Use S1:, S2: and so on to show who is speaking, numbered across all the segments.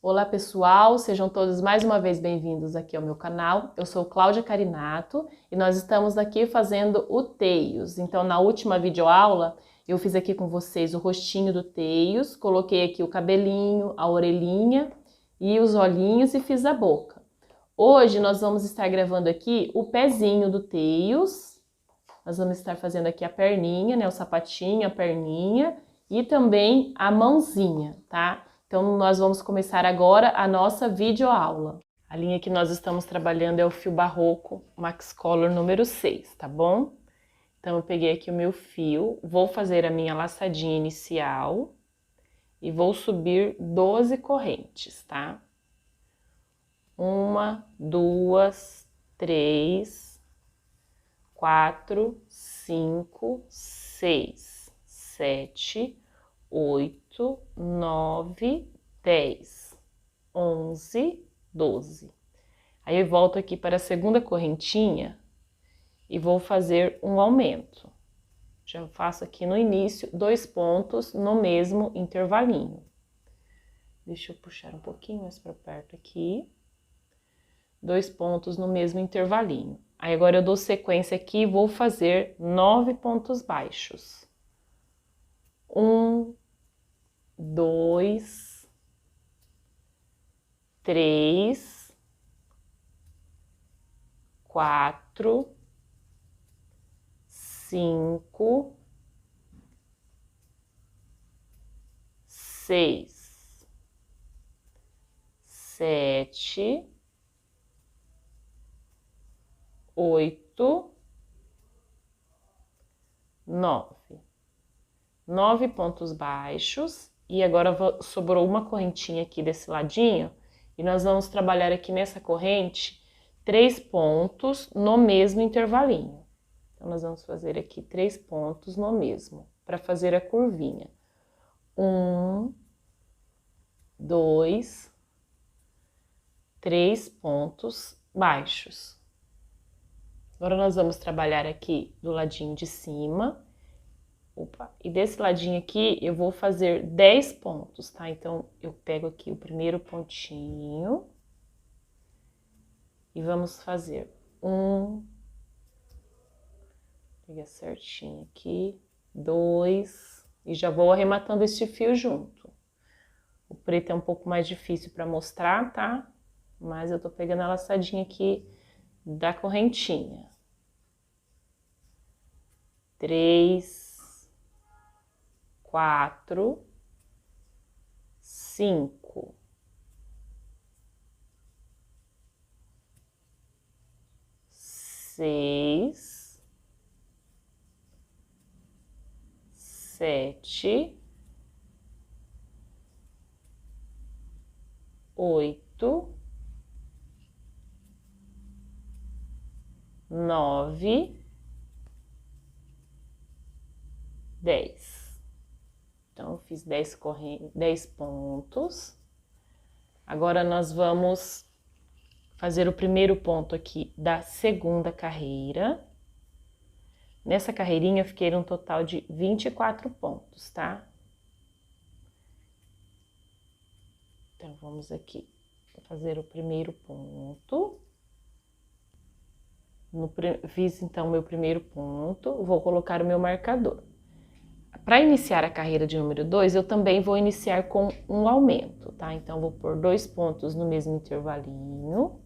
S1: Olá pessoal, sejam todos mais uma vez bem-vindos aqui ao meu canal. Eu sou Cláudia Carinato e nós estamos aqui fazendo o Teios. Então na última videoaula eu fiz aqui com vocês o rostinho do Teios, coloquei aqui o cabelinho, a orelhinha e os olhinhos e fiz a boca. Hoje nós vamos estar gravando aqui o pezinho do Teios. Nós vamos estar fazendo aqui a perninha, né, o sapatinho, a perninha e também a mãozinha, tá? Então, nós vamos começar agora a nossa videoaula. A linha que nós estamos trabalhando é o fio barroco Max Color número 6, tá bom? Então, eu peguei aqui o meu fio, vou fazer a minha laçadinha inicial e vou subir 12 correntes, tá? 1, 2, 3, 4, 5, 6, 7, 8, 9, 10, 11, 12. Aí eu volto aqui para a segunda correntinha e vou fazer um aumento. Já faço aqui no início 2 pontos no mesmo intervalinho. Deixa eu puxar um pouquinho mais para perto aqui. 2 pontos no mesmo intervalinho. Aí agora eu dou sequência aqui e vou fazer 9 pontos baixos. 1, 2, 3, 4, 5, 6, 7, 8, 9. 9 pontos baixos e agora sobrou uma correntinha aqui desse ladinho e nós vamos trabalhar aqui nessa corrente 3 pontos no mesmo intervalinho. Então, nós vamos fazer aqui 3 pontos no mesmo, para fazer a curvinha. 1, 2, 3 pontos baixos. Agora nós vamos trabalhar aqui do ladinho de cima. Opa, e desse ladinho aqui eu vou fazer 10 pontos, tá? Então, eu pego aqui o primeiro pontinho e vamos fazer pega certinho aqui, 2, e já vou arrematando este fio junto. O preto é um pouco mais difícil para mostrar, tá? Mas eu tô pegando a laçadinha aqui da correntinha. 3, 4, 5, 6, 7, 8, 9, 10. Então, eu fiz 10 pontos. Agora, nós vamos fazer o primeiro ponto aqui da segunda carreira. Nessa carreirinha, eu fiquei um total de 24 pontos, tá? Então, vamos aqui fazer o primeiro ponto. Fiz, então, meu primeiro ponto. Vou colocar o meu marcador. Para iniciar a carreira de número 2, eu também vou iniciar com um aumento, tá? Então, vou pôr 2 pontos no mesmo intervalinho,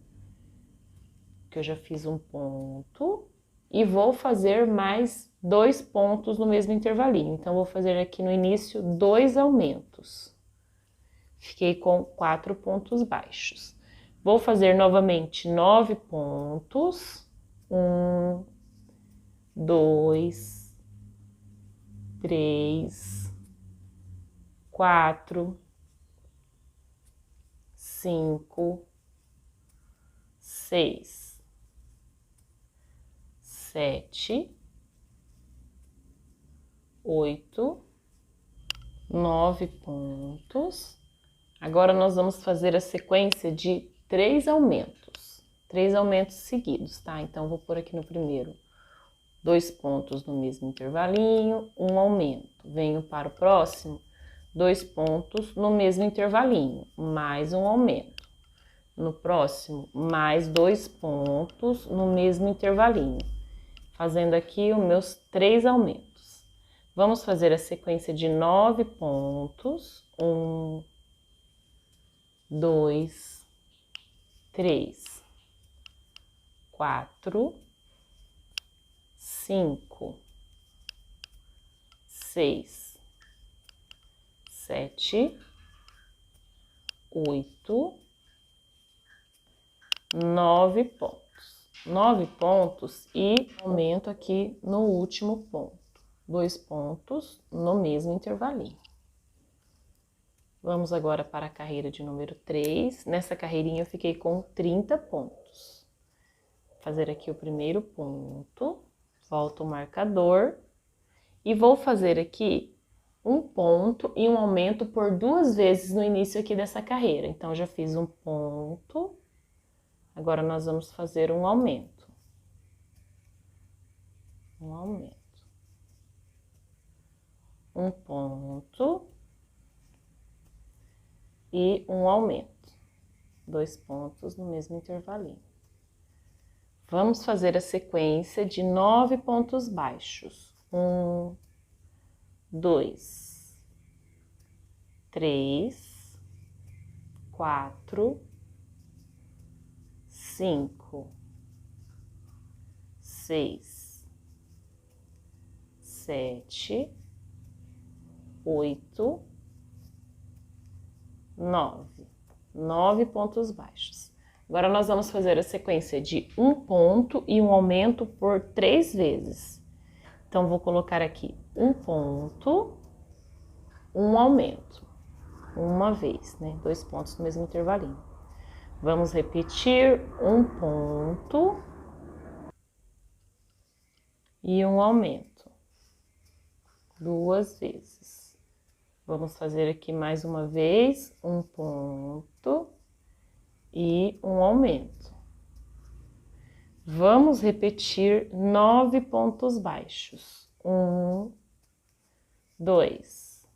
S1: que eu já fiz um ponto, e vou fazer mais 2 pontos no mesmo intervalinho. Então, vou fazer aqui no início 2 aumentos. Fiquei com 4 pontos baixos. Vou fazer novamente 9 pontos. 1, 2, 3, 4, 5, 6, 7, 8, 9 pontos. Agora nós vamos fazer a sequência de 3 aumentos seguidos, tá? Então, vou pôr aqui no primeiro 2 pontos no mesmo intervalinho, um aumento. Venho para o próximo, 2 pontos no mesmo intervalinho, mais um aumento. No próximo, mais 2 pontos no mesmo intervalinho, fazendo aqui os meus 3 aumentos. Vamos fazer a sequência de 9 pontos. 1, 2, 3, 4, 5, 6, 7, 8, 9 pontos. 9 pontos e aumento aqui no último ponto. 2 pontos no mesmo intervalinho. Vamos agora para a carreira de número 3. Nessa carreirinha eu fiquei com 30 pontos. Vou fazer aqui o primeiro ponto, volto o marcador e vou fazer aqui um ponto e um aumento por 2 vezes no início aqui dessa carreira. Então, já fiz um ponto, agora nós vamos fazer um aumento. Um aumento. Um ponto e um aumento. 2 pontos no mesmo intervalinho. Vamos fazer a sequência de 9 pontos baixos. 1, 2, 3, 4, 5, 6, 7, 8, 9. 9 pontos baixos. Agora, nós vamos fazer a sequência de um ponto e um aumento por 3 vezes. Então, vou colocar aqui um ponto, um aumento. Uma vez, né? 2 pontos no mesmo intervalinho. Vamos repetir um ponto e um aumento. 2 vezes. Vamos fazer aqui mais uma vez um ponto e um aumento. Vamos repetir 9 pontos baixos. 1, 2,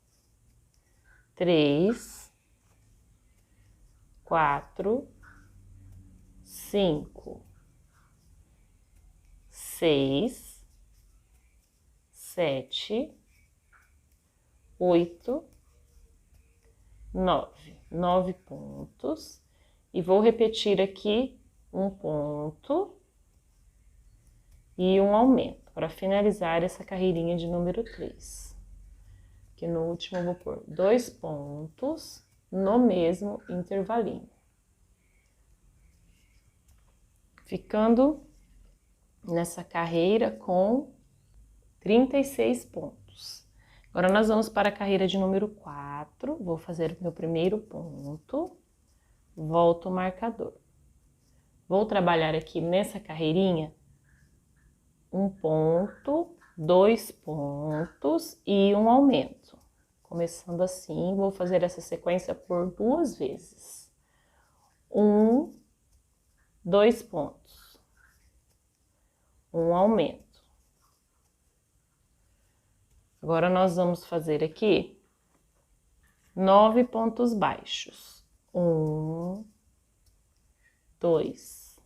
S1: 3, 4, 5, 6, 7, 8, 9. 9 pontos. E vou repetir aqui um ponto e um aumento, para finalizar essa carreirinha de número 3. Aqui no último eu vou pôr 2 pontos no mesmo intervalinho. Ficando nessa carreira com 36 pontos. Agora, nós vamos para a carreira de número 4. Vou fazer o meu primeiro ponto. Volto o marcador. Vou trabalhar aqui nessa carreirinha um ponto, 2 pontos e um aumento. Começando assim, vou fazer essa sequência por 2 vezes. 1, 2 pontos. Um aumento. Agora, nós vamos fazer aqui 9 pontos baixos. 1, 2,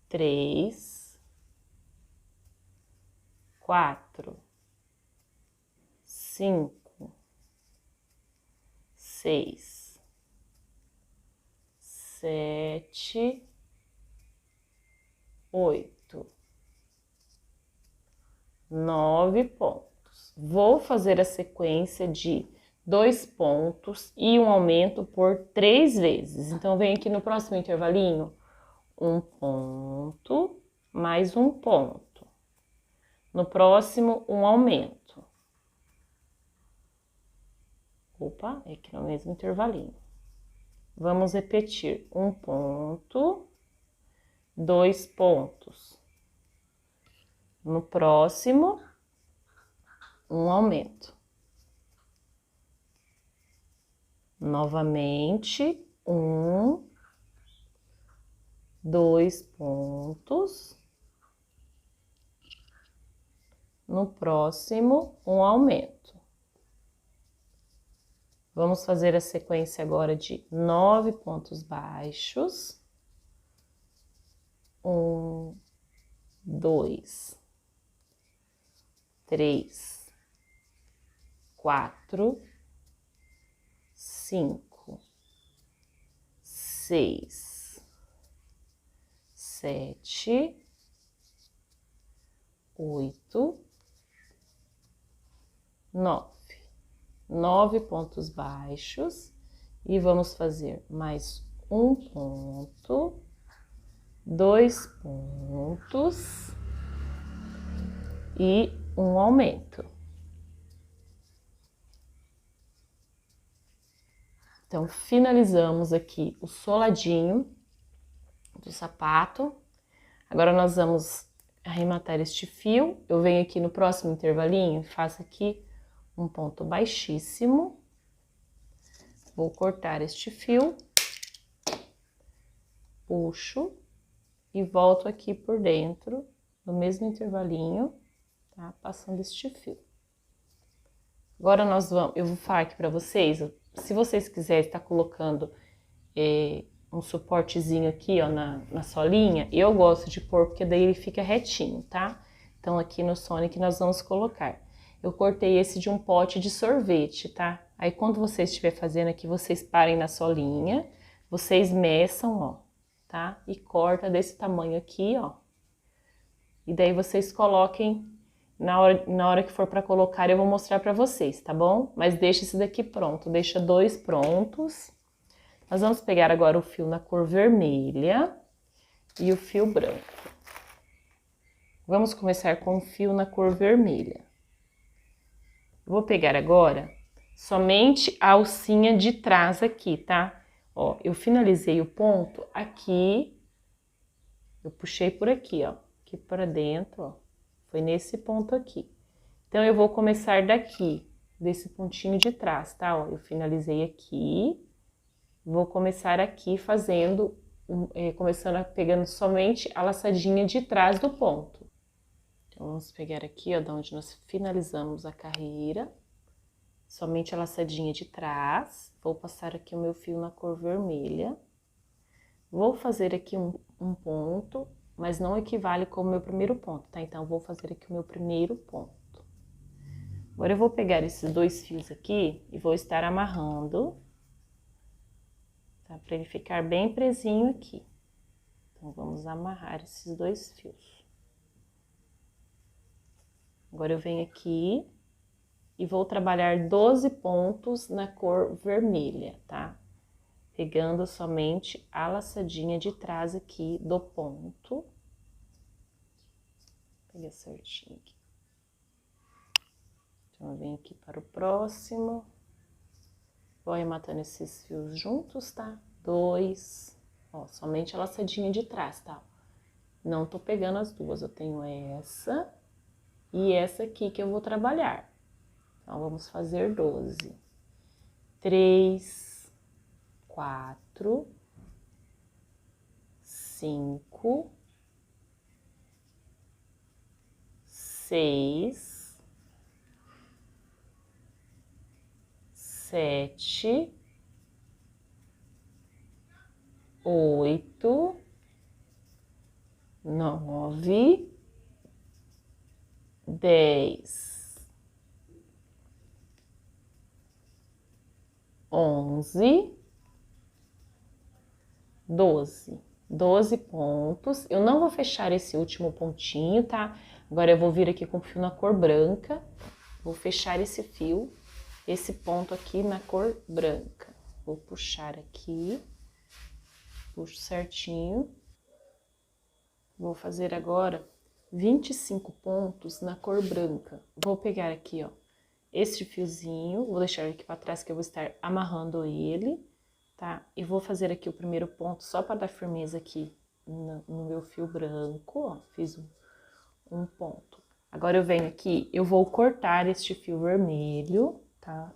S1: 3, 4, 5, 6, 7, 8, 9 pontos. Vou fazer a sequência de 2 pontos e um aumento por 3 vezes. Então, vem aqui no próximo intervalinho, um ponto, mais um ponto. No próximo, um aumento. Opa, é aqui no mesmo intervalinho. Vamos repetir um ponto, 2 pontos. No próximo, um aumento. Novamente, 1, 2 pontos no próximo, um aumento. Vamos fazer a sequência agora de 9 pontos baixos. 1, 2, 3, 4, 5, 6, 7, 8, 9. 9 pontos baixos e vamos fazer mais um ponto, 2 pontos e um aumento. Então, finalizamos aqui o soladinho do sapato. Agora, nós vamos arrematar este fio. Eu venho aqui no próximo intervalinho e faço aqui um ponto baixíssimo. Vou cortar este fio, puxo e volto aqui por dentro, no mesmo intervalinho, tá? Passando este fio. Agora eu vou falar aqui pra vocês, se vocês quiserem estar colocando um suportezinho aqui, ó, na solinha, eu gosto de pôr porque daí ele fica retinho, tá? Então aqui no Sonic nós vamos colocar. Eu cortei esse de um pote de sorvete, tá? Aí quando vocês estiverem fazendo aqui, vocês parem na solinha, vocês meçam, ó, tá? E corta desse tamanho aqui, ó. E daí vocês coloquem, na hora que for pra colocar, eu vou mostrar pra vocês, tá bom? Mas deixa esse daqui pronto, deixa 2 prontos. Nós vamos pegar agora o fio na cor vermelha e o fio branco. Vamos começar com o fio na cor vermelha. Vou pegar agora somente a alcinha de trás aqui, tá? Ó, eu finalizei o ponto aqui, eu puxei por aqui, ó, aqui para dentro, ó, foi nesse ponto aqui. Então, eu vou começar daqui, desse pontinho de trás, tá? Ó, eu finalizei aqui, vou começar aqui fazendo, pegando somente a laçadinha de trás do ponto. Então, vamos pegar aqui, ó, de onde nós finalizamos a carreira, somente a laçadinha de trás. Vou passar aqui o meu fio na cor vermelha. Vou fazer aqui um ponto, mas não equivale com o meu primeiro ponto, tá? Então, vou fazer aqui o meu primeiro ponto. Agora, eu vou pegar esses 2 fios aqui e vou estar amarrando, tá? Pra ele ficar bem presinho aqui. Então, vamos amarrar esses 2 fios. Agora, eu venho aqui e vou trabalhar 12 pontos na cor vermelha, tá? Pegando somente a laçadinha de trás aqui do ponto. Peguei certinho aqui. Então, eu venho aqui para o próximo. Vou arrematando esses fios juntos, tá? 2. Ó, somente a laçadinha de trás, tá? Não tô pegando as duas, eu tenho essa e essa aqui que eu vou trabalhar. Então, vamos fazer 12. 3, 4, 5, 6, 7, 8, 9, 10, 11, 12. 12 pontos. Eu não vou fechar esse último pontinho, tá? Agora eu vou vir aqui com o fio na cor branca. Vou fechar esse fio, esse ponto aqui na cor branca. Vou puxar aqui. Puxo certinho. Vou fazer agora 25 pontos na cor branca. Vou pegar aqui, ó, este fiozinho, vou deixar aqui para trás que eu vou estar amarrando ele, tá? E vou fazer aqui o primeiro ponto só para dar firmeza aqui no meu fio branco, ó, fiz um ponto. Agora eu venho aqui, eu vou cortar este fio vermelho, tá?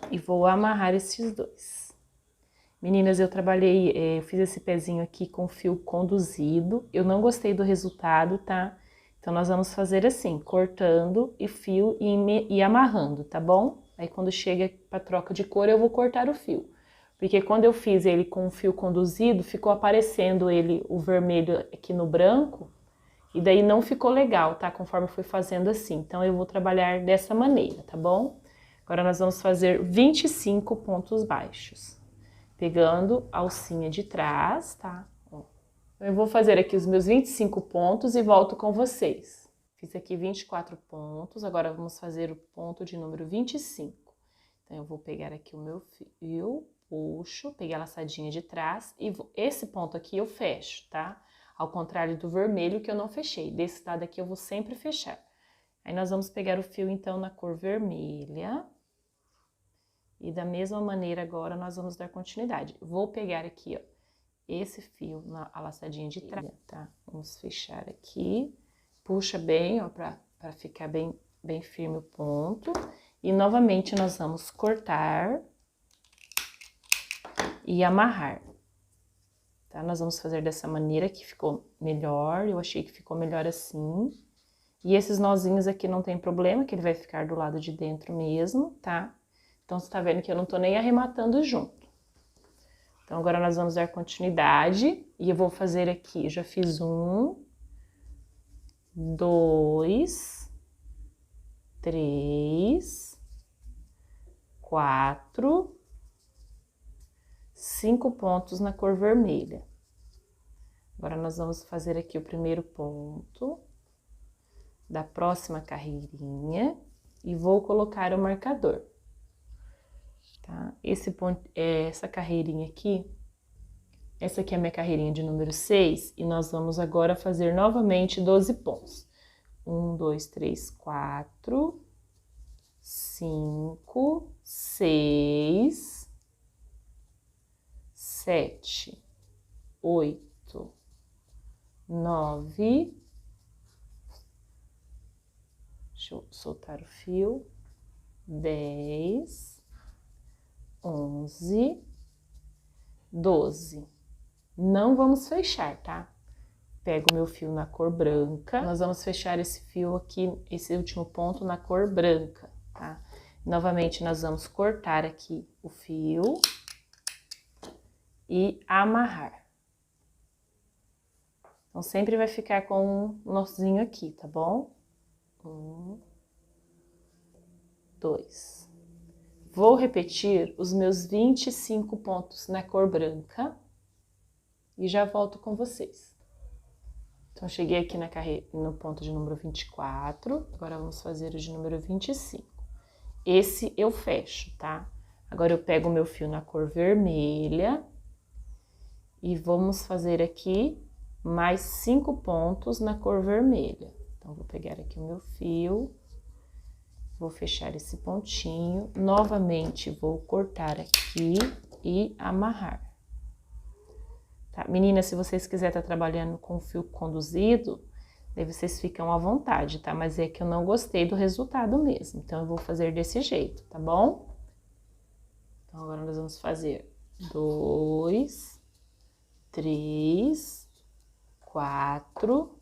S1: E vou amarrar esses 2. Meninas, eu fiz esse pezinho aqui com fio conduzido, eu não gostei do resultado, tá? Então, nós vamos fazer assim, cortando e fio e amarrando, tá bom? Aí, quando chega pra troca de cor, eu vou cortar o fio. Porque quando eu fiz ele com o fio conduzido, ficou aparecendo o vermelho aqui no branco, e daí não ficou legal, tá? Conforme eu fui fazendo assim. Então, eu vou trabalhar dessa maneira, tá bom? Agora, nós vamos fazer 25 pontos baixos. Pegando a alcinha de trás, tá? Eu vou fazer aqui os meus 25 pontos e volto com vocês. Fiz aqui 24 pontos, agora vamos fazer o ponto de número 25. Então, eu vou pegar aqui o meu fio, puxo, peguei a laçadinha de trás e esse ponto aqui eu fecho, tá? Ao contrário do vermelho que eu não fechei. Desse lado aqui eu vou sempre fechar. Aí, nós vamos pegar o fio, então, na cor vermelha. E da mesma maneira agora nós vamos dar continuidade. Vou pegar aqui, ó, esse fio a laçadinha de trás, tá? Vamos fechar aqui, puxa bem, ó, pra ficar bem firme o ponto. E novamente nós vamos cortar e amarrar, tá? Nós vamos fazer dessa maneira que ficou melhor, eu achei que ficou melhor assim. E esses nozinhos aqui não tem problema, que ele vai ficar do lado de dentro mesmo, tá? Então, você tá vendo que eu não tô nem arrematando junto. Então, agora nós vamos dar continuidade e eu vou fazer aqui, já fiz 1, 2, 3, 4, 5 pontos na cor vermelha. Agora, nós vamos fazer aqui o primeiro ponto da próxima carreirinha e vou colocar o marcador. Tá? Essa carreirinha aqui, essa aqui é a minha carreirinha de número 6 e nós vamos agora fazer novamente 12 pontos. 1, 2, 3, 4, 5, 6, 7, 8, 9, deixa eu soltar o fio, 10, 11, 12. Não vamos fechar, tá? Pego o meu fio na cor branca. Nós vamos fechar esse fio aqui, esse último ponto na cor branca, tá? Novamente, nós vamos cortar aqui o fio e amarrar. Então, sempre vai ficar com um nozinho aqui, tá bom? 1, 2. Vou repetir os meus 25 pontos na cor branca e já volto com vocês. Então, cheguei aqui no ponto de número 24, agora vamos fazer o de número 25. Esse eu fecho, tá? Agora eu pego o meu fio na cor vermelha e vamos fazer aqui mais 5 pontos na cor vermelha. Então, vou pegar aqui o meu fio. Vou fechar esse pontinho, novamente vou cortar aqui e amarrar. Tá? Meninas, se vocês quiserem estar trabalhando com fio conduzido, daí vocês ficam à vontade, tá? Mas é que eu não gostei do resultado mesmo, então eu vou fazer desse jeito, tá bom? Então, agora nós vamos fazer 2, 3, 4,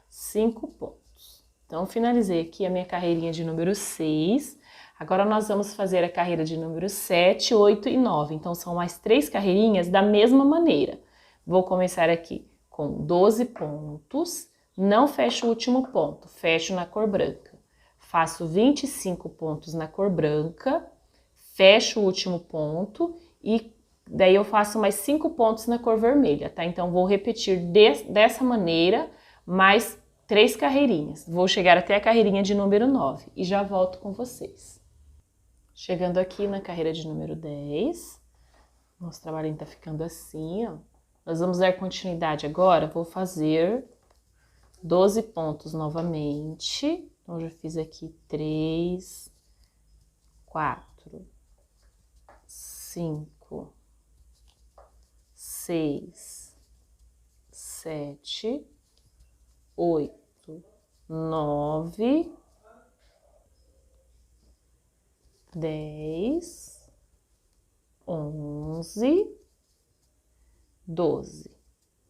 S1: 5 pontos. Então, finalizei aqui a minha carreirinha de número 6. Agora, nós vamos fazer a carreira de número 7, 8 e 9. Então, são mais 3 carreirinhas da mesma maneira. Vou começar aqui com 12 pontos. Não fecho o último ponto, fecho na cor branca. Faço 25 pontos na cor branca, fecho o último ponto e daí eu faço mais 5 pontos na cor vermelha, tá? Então, vou repetir dessa maneira, mais 3 carreirinhas. Vou chegar até a carreirinha de número 9 e já volto com vocês. Chegando aqui na carreira de número 10, nosso trabalhinho tá ficando assim, ó. Nós vamos dar continuidade agora, vou fazer 12 pontos novamente. Então, já fiz aqui 3, 4, 5, 6, 7, 8, 9, 10, 11, 12.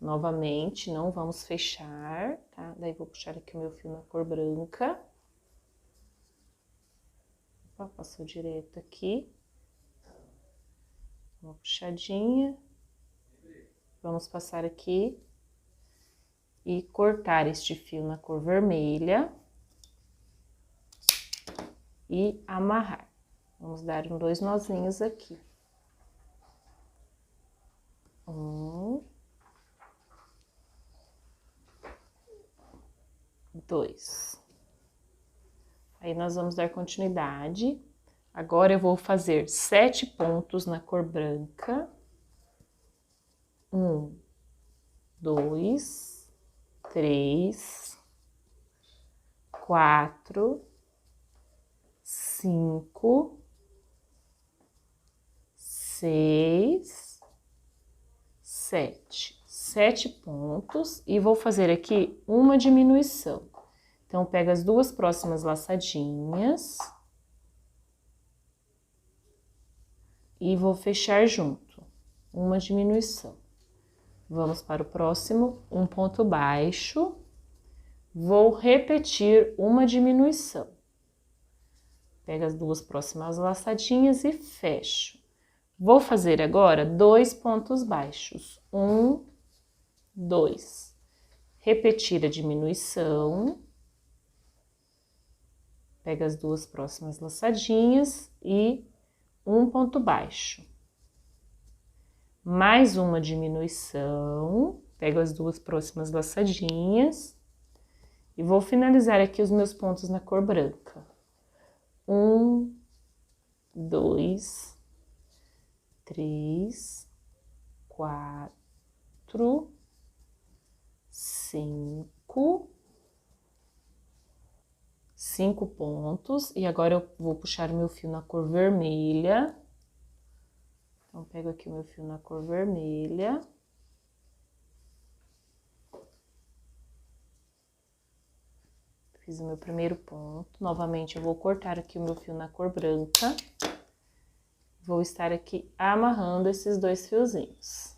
S1: Novamente, não vamos fechar, tá? Daí, vou puxar aqui o meu fio na cor branca. Ó, passou direto aqui. Uma puxadinha. Vamos passar aqui e cortar este fio na cor vermelha e amarrar. Vamos dar 2 nozinhos aqui. 1, 2. Aí, nós vamos dar continuidade. Agora, eu vou fazer 7 pontos na cor branca. 1, 2, 3, 4, 5, 6, 7. 7 pontos e vou fazer aqui uma diminuição. Então, pego as 2 próximas laçadinhas e vou fechar junto, uma diminuição. Vamos para o próximo, um ponto baixo, vou repetir uma diminuição. Pego as 2 próximas laçadinhas e fecho. Vou fazer agora 2 pontos baixos, 1, 2. Repetir a diminuição. Pego as 2 próximas laçadinhas e um ponto baixo. Mais uma diminuição, pego as 2 próximas laçadinhas e vou finalizar aqui os meus pontos na cor branca. 1, 2, 3, 4, 5. 5 pontos, e agora eu vou puxar o meu fio na cor vermelha. Então, pego aqui o meu fio na cor vermelha. Fiz o meu primeiro ponto. Novamente, eu vou cortar aqui o meu fio na cor branca. Vou estar aqui amarrando esses 2 fiozinhos.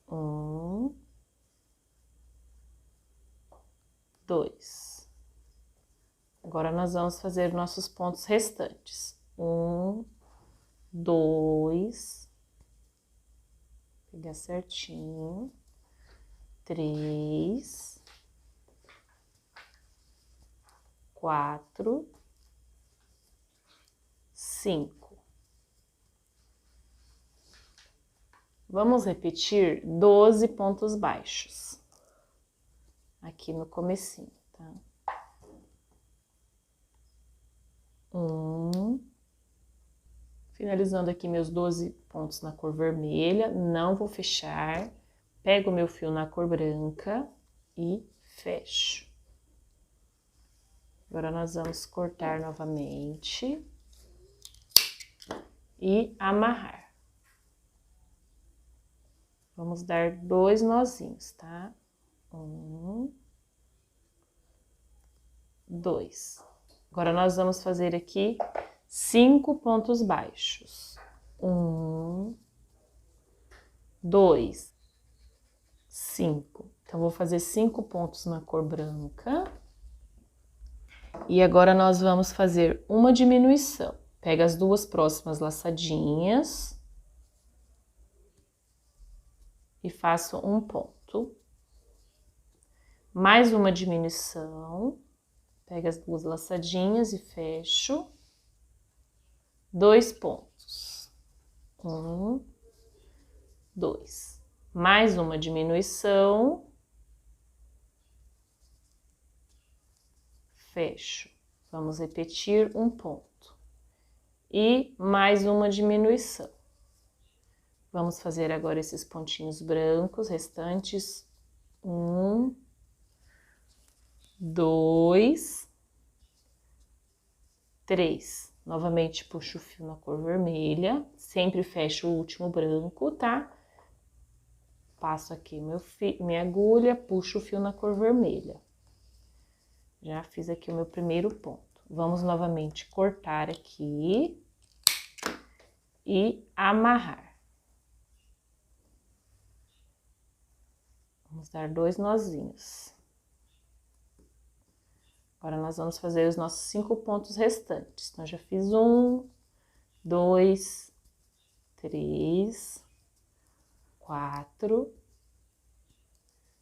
S1: 1, 2. Agora, nós vamos fazer nossos pontos restantes. 1, 2. Pegar certinho. 3, 4, 5. Vamos repetir 12 pontos baixos. Aqui no comecinho, tá? 1, finalizando aqui meus 12 pontos na cor vermelha, não vou fechar, pego o meu fio na cor branca e fecho. Agora, nós vamos cortar novamente e amarrar. Vamos dar 2 nozinhos, tá? 1, 2. Agora, nós vamos fazer aqui 5 pontos baixos. 1, 2, 5. Então, vou fazer 5 pontos na cor branca. E agora, nós vamos fazer uma diminuição. Pega as 2 próximas laçadinhas e faço um ponto. Mais uma diminuição. Pego as 2 laçadinhas e fecho. 2 pontos. 1, 2. Mais uma diminuição. Fecho. Vamos repetir um ponto. E mais uma diminuição. Vamos fazer agora esses pontinhos brancos restantes. 1, 2, 3. Novamente, puxo o fio na cor vermelha. Sempre fecho o último branco, tá? Passo aqui minha agulha, puxo o fio na cor vermelha. Já fiz aqui o meu primeiro ponto. Vamos novamente cortar aqui e amarrar. Vamos dar 2 nozinhos. Agora, nós vamos fazer os nossos 5 pontos restantes. Então, já fiz 1, 2, 3, 4,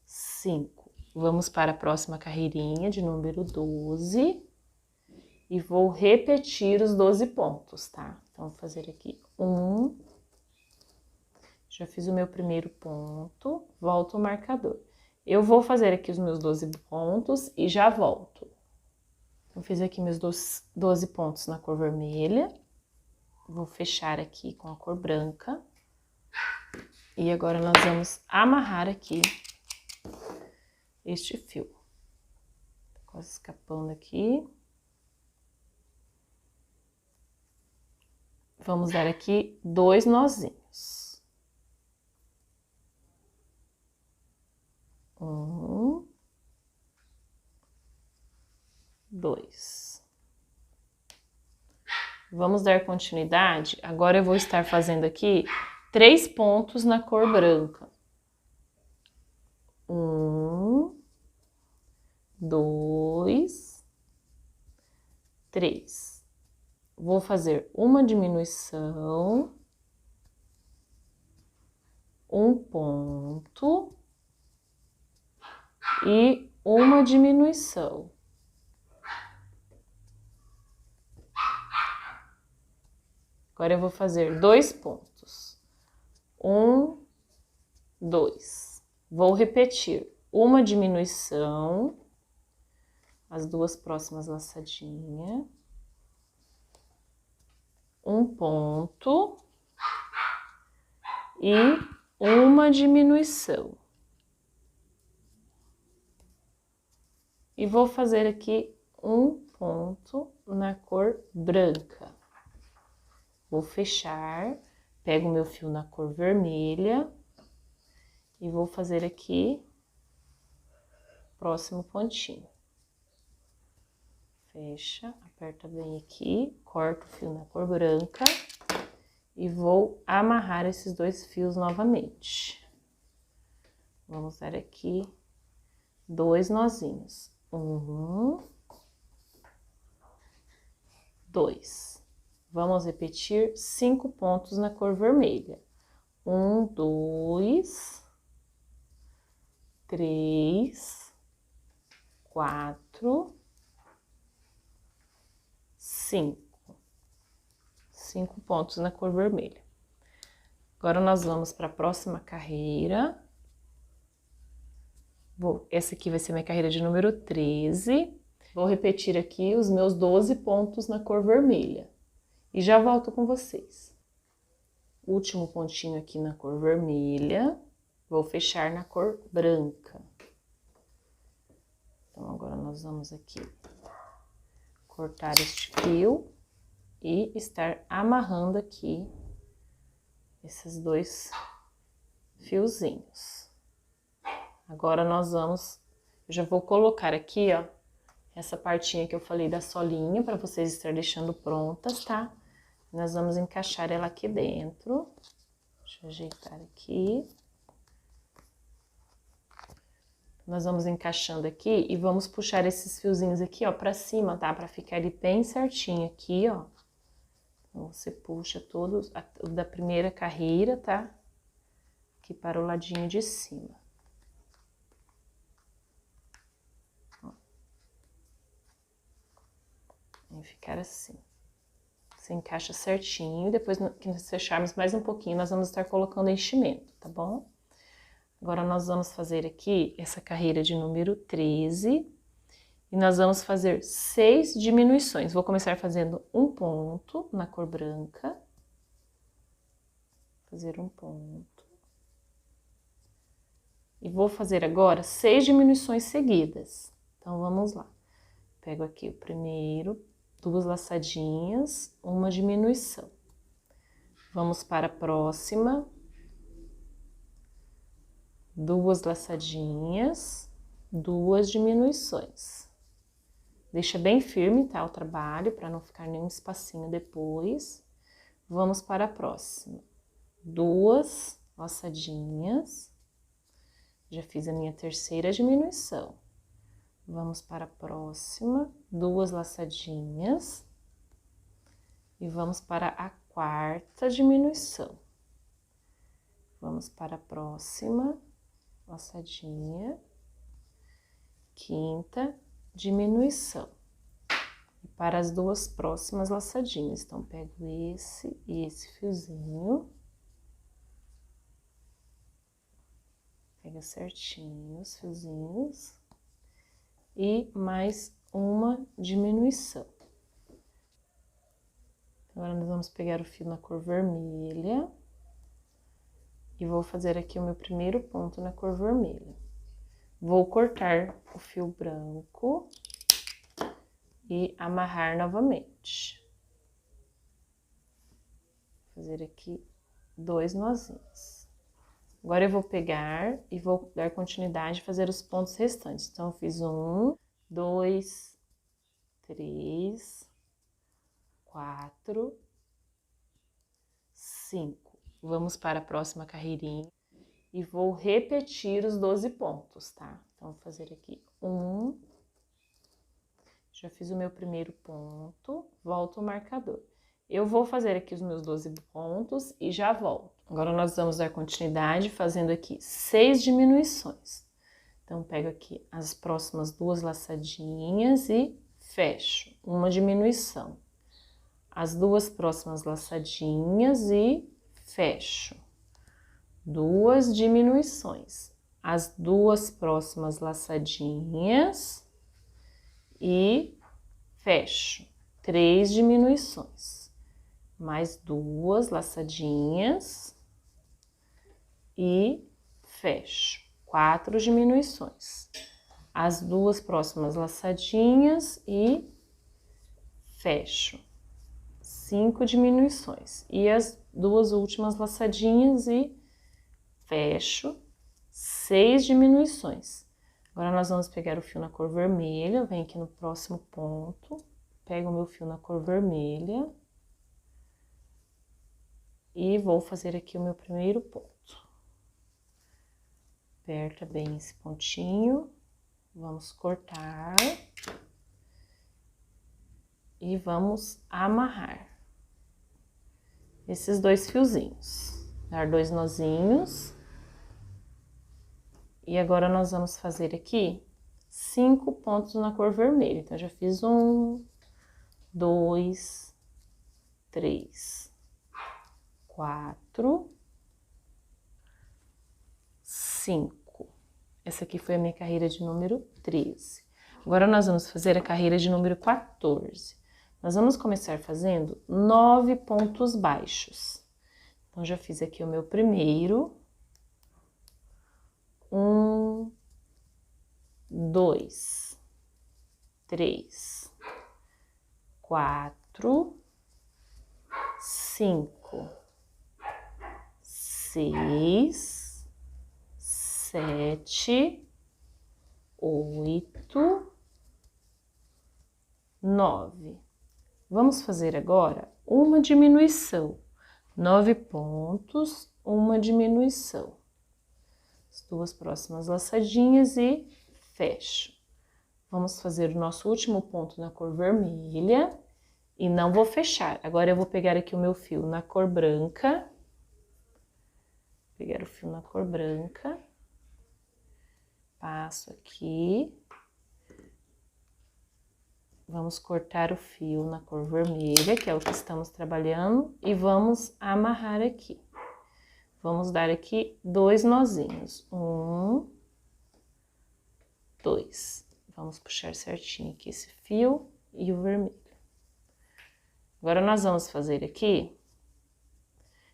S1: 5. Vamos para a próxima carreirinha de número 12. E vou repetir os 12 pontos, tá? Então, vou fazer aqui 1. Já fiz o meu primeiro ponto, volto o marcador. Eu vou fazer aqui os meus 12 pontos e já volto. Então, fiz aqui meus 12 pontos na cor vermelha. Vou fechar aqui com a cor branca. E agora nós vamos amarrar aqui este fio. Tá quase escapando aqui. Vamos dar aqui 2 nozinhos. 1, 2. Vamos dar continuidade. Agora eu vou estar fazendo aqui 3 pontos na cor branca. 1, 2, 3. Vou fazer uma diminuição, um ponto e uma diminuição. Agora eu vou fazer 2 pontos. 1, 2. Vou repetir uma diminuição, as 2 próximas laçadinhas. Um ponto e uma diminuição. E vou fazer aqui um ponto na cor branca. Vou fechar, pego o meu fio na cor vermelha e vou fazer aqui o próximo pontinho. Fecha, aperta bem aqui, corto o fio na cor branca e vou amarrar esses 2 fios novamente. Vamos dar aqui 2 nozinhos. 1, 2. Vamos repetir 5 pontos na cor vermelha. 1, 2, 3, 4, 5. 5 pontos na cor vermelha. Agora, nós vamos para a próxima carreira. Essa aqui vai ser minha carreira de número 13. Vou repetir aqui os meus 12 pontos na cor vermelha. E já volto com vocês. Último pontinho aqui na cor vermelha. Vou fechar na cor branca. Então, agora nós vamos aqui cortar este fio e estar amarrando aqui esses 2 fiozinhos. Agora nós vamos, eu já vou colocar aqui, ó, essa partinha que eu falei da solinha para vocês estarem deixando prontas, tá? Nós vamos encaixar ela aqui dentro. Deixa eu ajeitar aqui. Nós vamos encaixando aqui e vamos puxar esses fiozinhos aqui, ó, pra cima, tá? Pra ficar ele bem certinho aqui, ó. Então, você puxa todos da primeira carreira, tá? Aqui para o ladinho de cima. Ó. Vai ficar assim. Você encaixa certinho, depois que nós fecharmos mais um pouquinho, nós vamos estar colocando enchimento, tá bom? Agora, nós vamos fazer aqui essa carreira de número 13 e nós vamos fazer 6 diminuições. Vou começar fazendo um ponto na cor branca. Fazer um ponto. E vou fazer agora 6 diminuições seguidas. Então, vamos lá. Pego aqui o primeiro, 2 laçadinhas, uma diminuição. Vamos para a próxima. 2 laçadinhas, 2 diminuições. Deixa bem firme, tá, o trabalho, para não ficar nenhum espacinho depois. Vamos para a próxima. 2 laçadinhas, Já fiz a minha terceira diminuição. Vamos para a próxima, 2 laçadinhas. E vamos para a quarta diminuição. Vamos para a próxima, laçadinha. Quinta diminuição. E para as 2 próximas laçadinhas. Então, pego esse e esse fiozinho. Pega certinho os fiozinhos. E mais uma diminuição. Agora, nós vamos pegar o fio na cor vermelha. E vou fazer aqui o meu primeiro ponto na cor vermelha. Vou cortar o fio branco e amarrar novamente. Vou fazer aqui 2 nozinhos. Agora, eu vou pegar e vou dar continuidade e fazer os pontos restantes. Então, eu fiz 1, 2, 3, 4, 5. Vamos para a próxima carreirinha e vou repetir os 12 pontos, tá? Então, vou fazer aqui 1. Já fiz o meu primeiro ponto, volto o marcador. Eu vou fazer aqui os meus 12 pontos e já volto. Agora, nós vamos dar continuidade fazendo aqui 6 diminuições. Então, pego aqui as próximas 2 laçadinhas e fecho. Uma diminuição. As 2 próximas laçadinhas e fecho. 2 diminuições. As 2 próximas laçadinhas e fecho. 3 diminuições. Mais 2 laçadinhas e fecho. 4 diminuições. As 2 próximas laçadinhas e fecho. 5 diminuições. E as 2 últimas laçadinhas e fecho. 6 diminuições. Agora, nós vamos pegar o fio na cor vermelha. Venho aqui no próximo ponto. Pego o meu fio na cor vermelha. E vou fazer aqui o meu primeiro ponto. Aperta bem esse pontinho. Vamos cortar. E vamos amarrar esses 2 fiozinhos. Dar 2 nozinhos. E agora, nós vamos fazer aqui 5 pontos na cor vermelha. Então, já fiz 1, 2, 3, 4, 5. Essa aqui foi a minha carreira de número 13. Agora, nós vamos fazer a carreira de número 14. Nós vamos começar fazendo 9 pontos baixos. Então, já fiz aqui o meu primeiro. 1, 2, 3, 4, 5, 6, 7, 8, 9. Vamos fazer agora uma diminuição. 9 pontos, uma diminuição. As 2 próximas laçadinhas e fecho. Vamos fazer o nosso último ponto na cor vermelha e não vou fechar. Agora, eu vou pegar aqui o meu fio na cor branca. Pegar o fio na cor branca. Passo aqui. Vamos cortar o fio na cor vermelha, que é o que estamos trabalhando, e vamos amarrar aqui. Vamos dar aqui 2 nozinhos. 1, 2. Vamos puxar certinho aqui esse fio e o vermelho. Agora, nós vamos fazer aqui.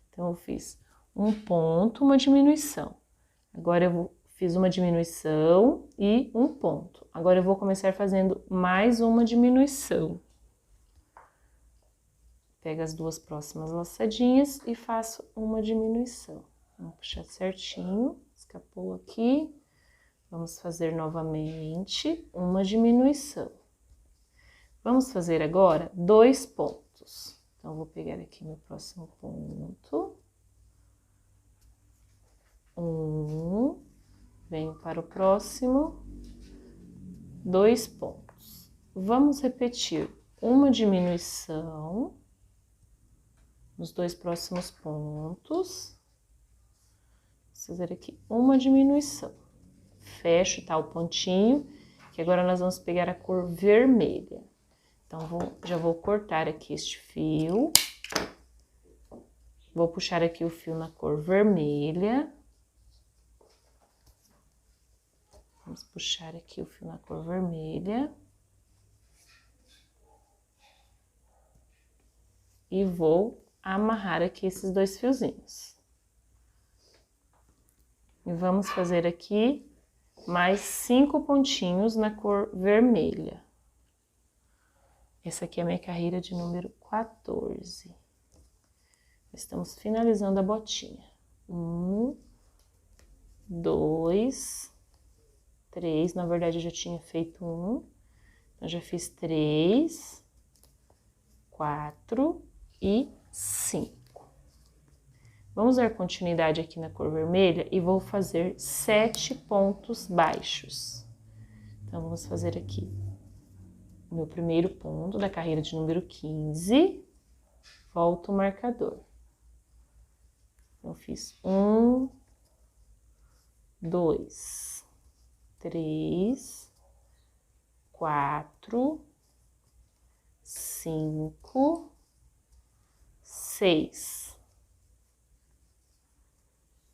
S1: Então, eu fiz um ponto, uma diminuição. Agora, fiz uma diminuição e um ponto. Agora, eu vou começar fazendo mais uma diminuição. Pego as 2 próximas laçadinhas e faço uma diminuição. Vamos puxar certinho, escapou aqui. Vamos fazer novamente uma diminuição. Vamos fazer agora 2 pontos. Então, vou pegar aqui meu próximo ponto. 1, Venho para o próximo, 2 pontos. Vamos repetir uma diminuição nos 2 próximos pontos. Vou fazer aqui uma diminuição. Fecho, tá, o pontinho, que agora nós vamos pegar a cor vermelha. Então, já vou cortar aqui este fio. Vou puxar aqui o fio na cor vermelha. Vamos puxar aqui o fio na cor vermelha. E vou amarrar aqui esses 2 fiozinhos. E vamos fazer aqui mais 5 pontinhos na cor vermelha. Essa aqui é a minha carreira de número 14. Estamos finalizando a botinha. 1, 2, 3. Na verdade, eu já tinha feito 1. Então, já fiz 3, 4 e 5. Vamos dar continuidade aqui na cor vermelha e vou fazer 7 pontos baixos. Então, vamos fazer aqui o meu primeiro ponto da carreira de número 15. Volto o marcador. Eu fiz 1, 2, 3, 4, 5, 6,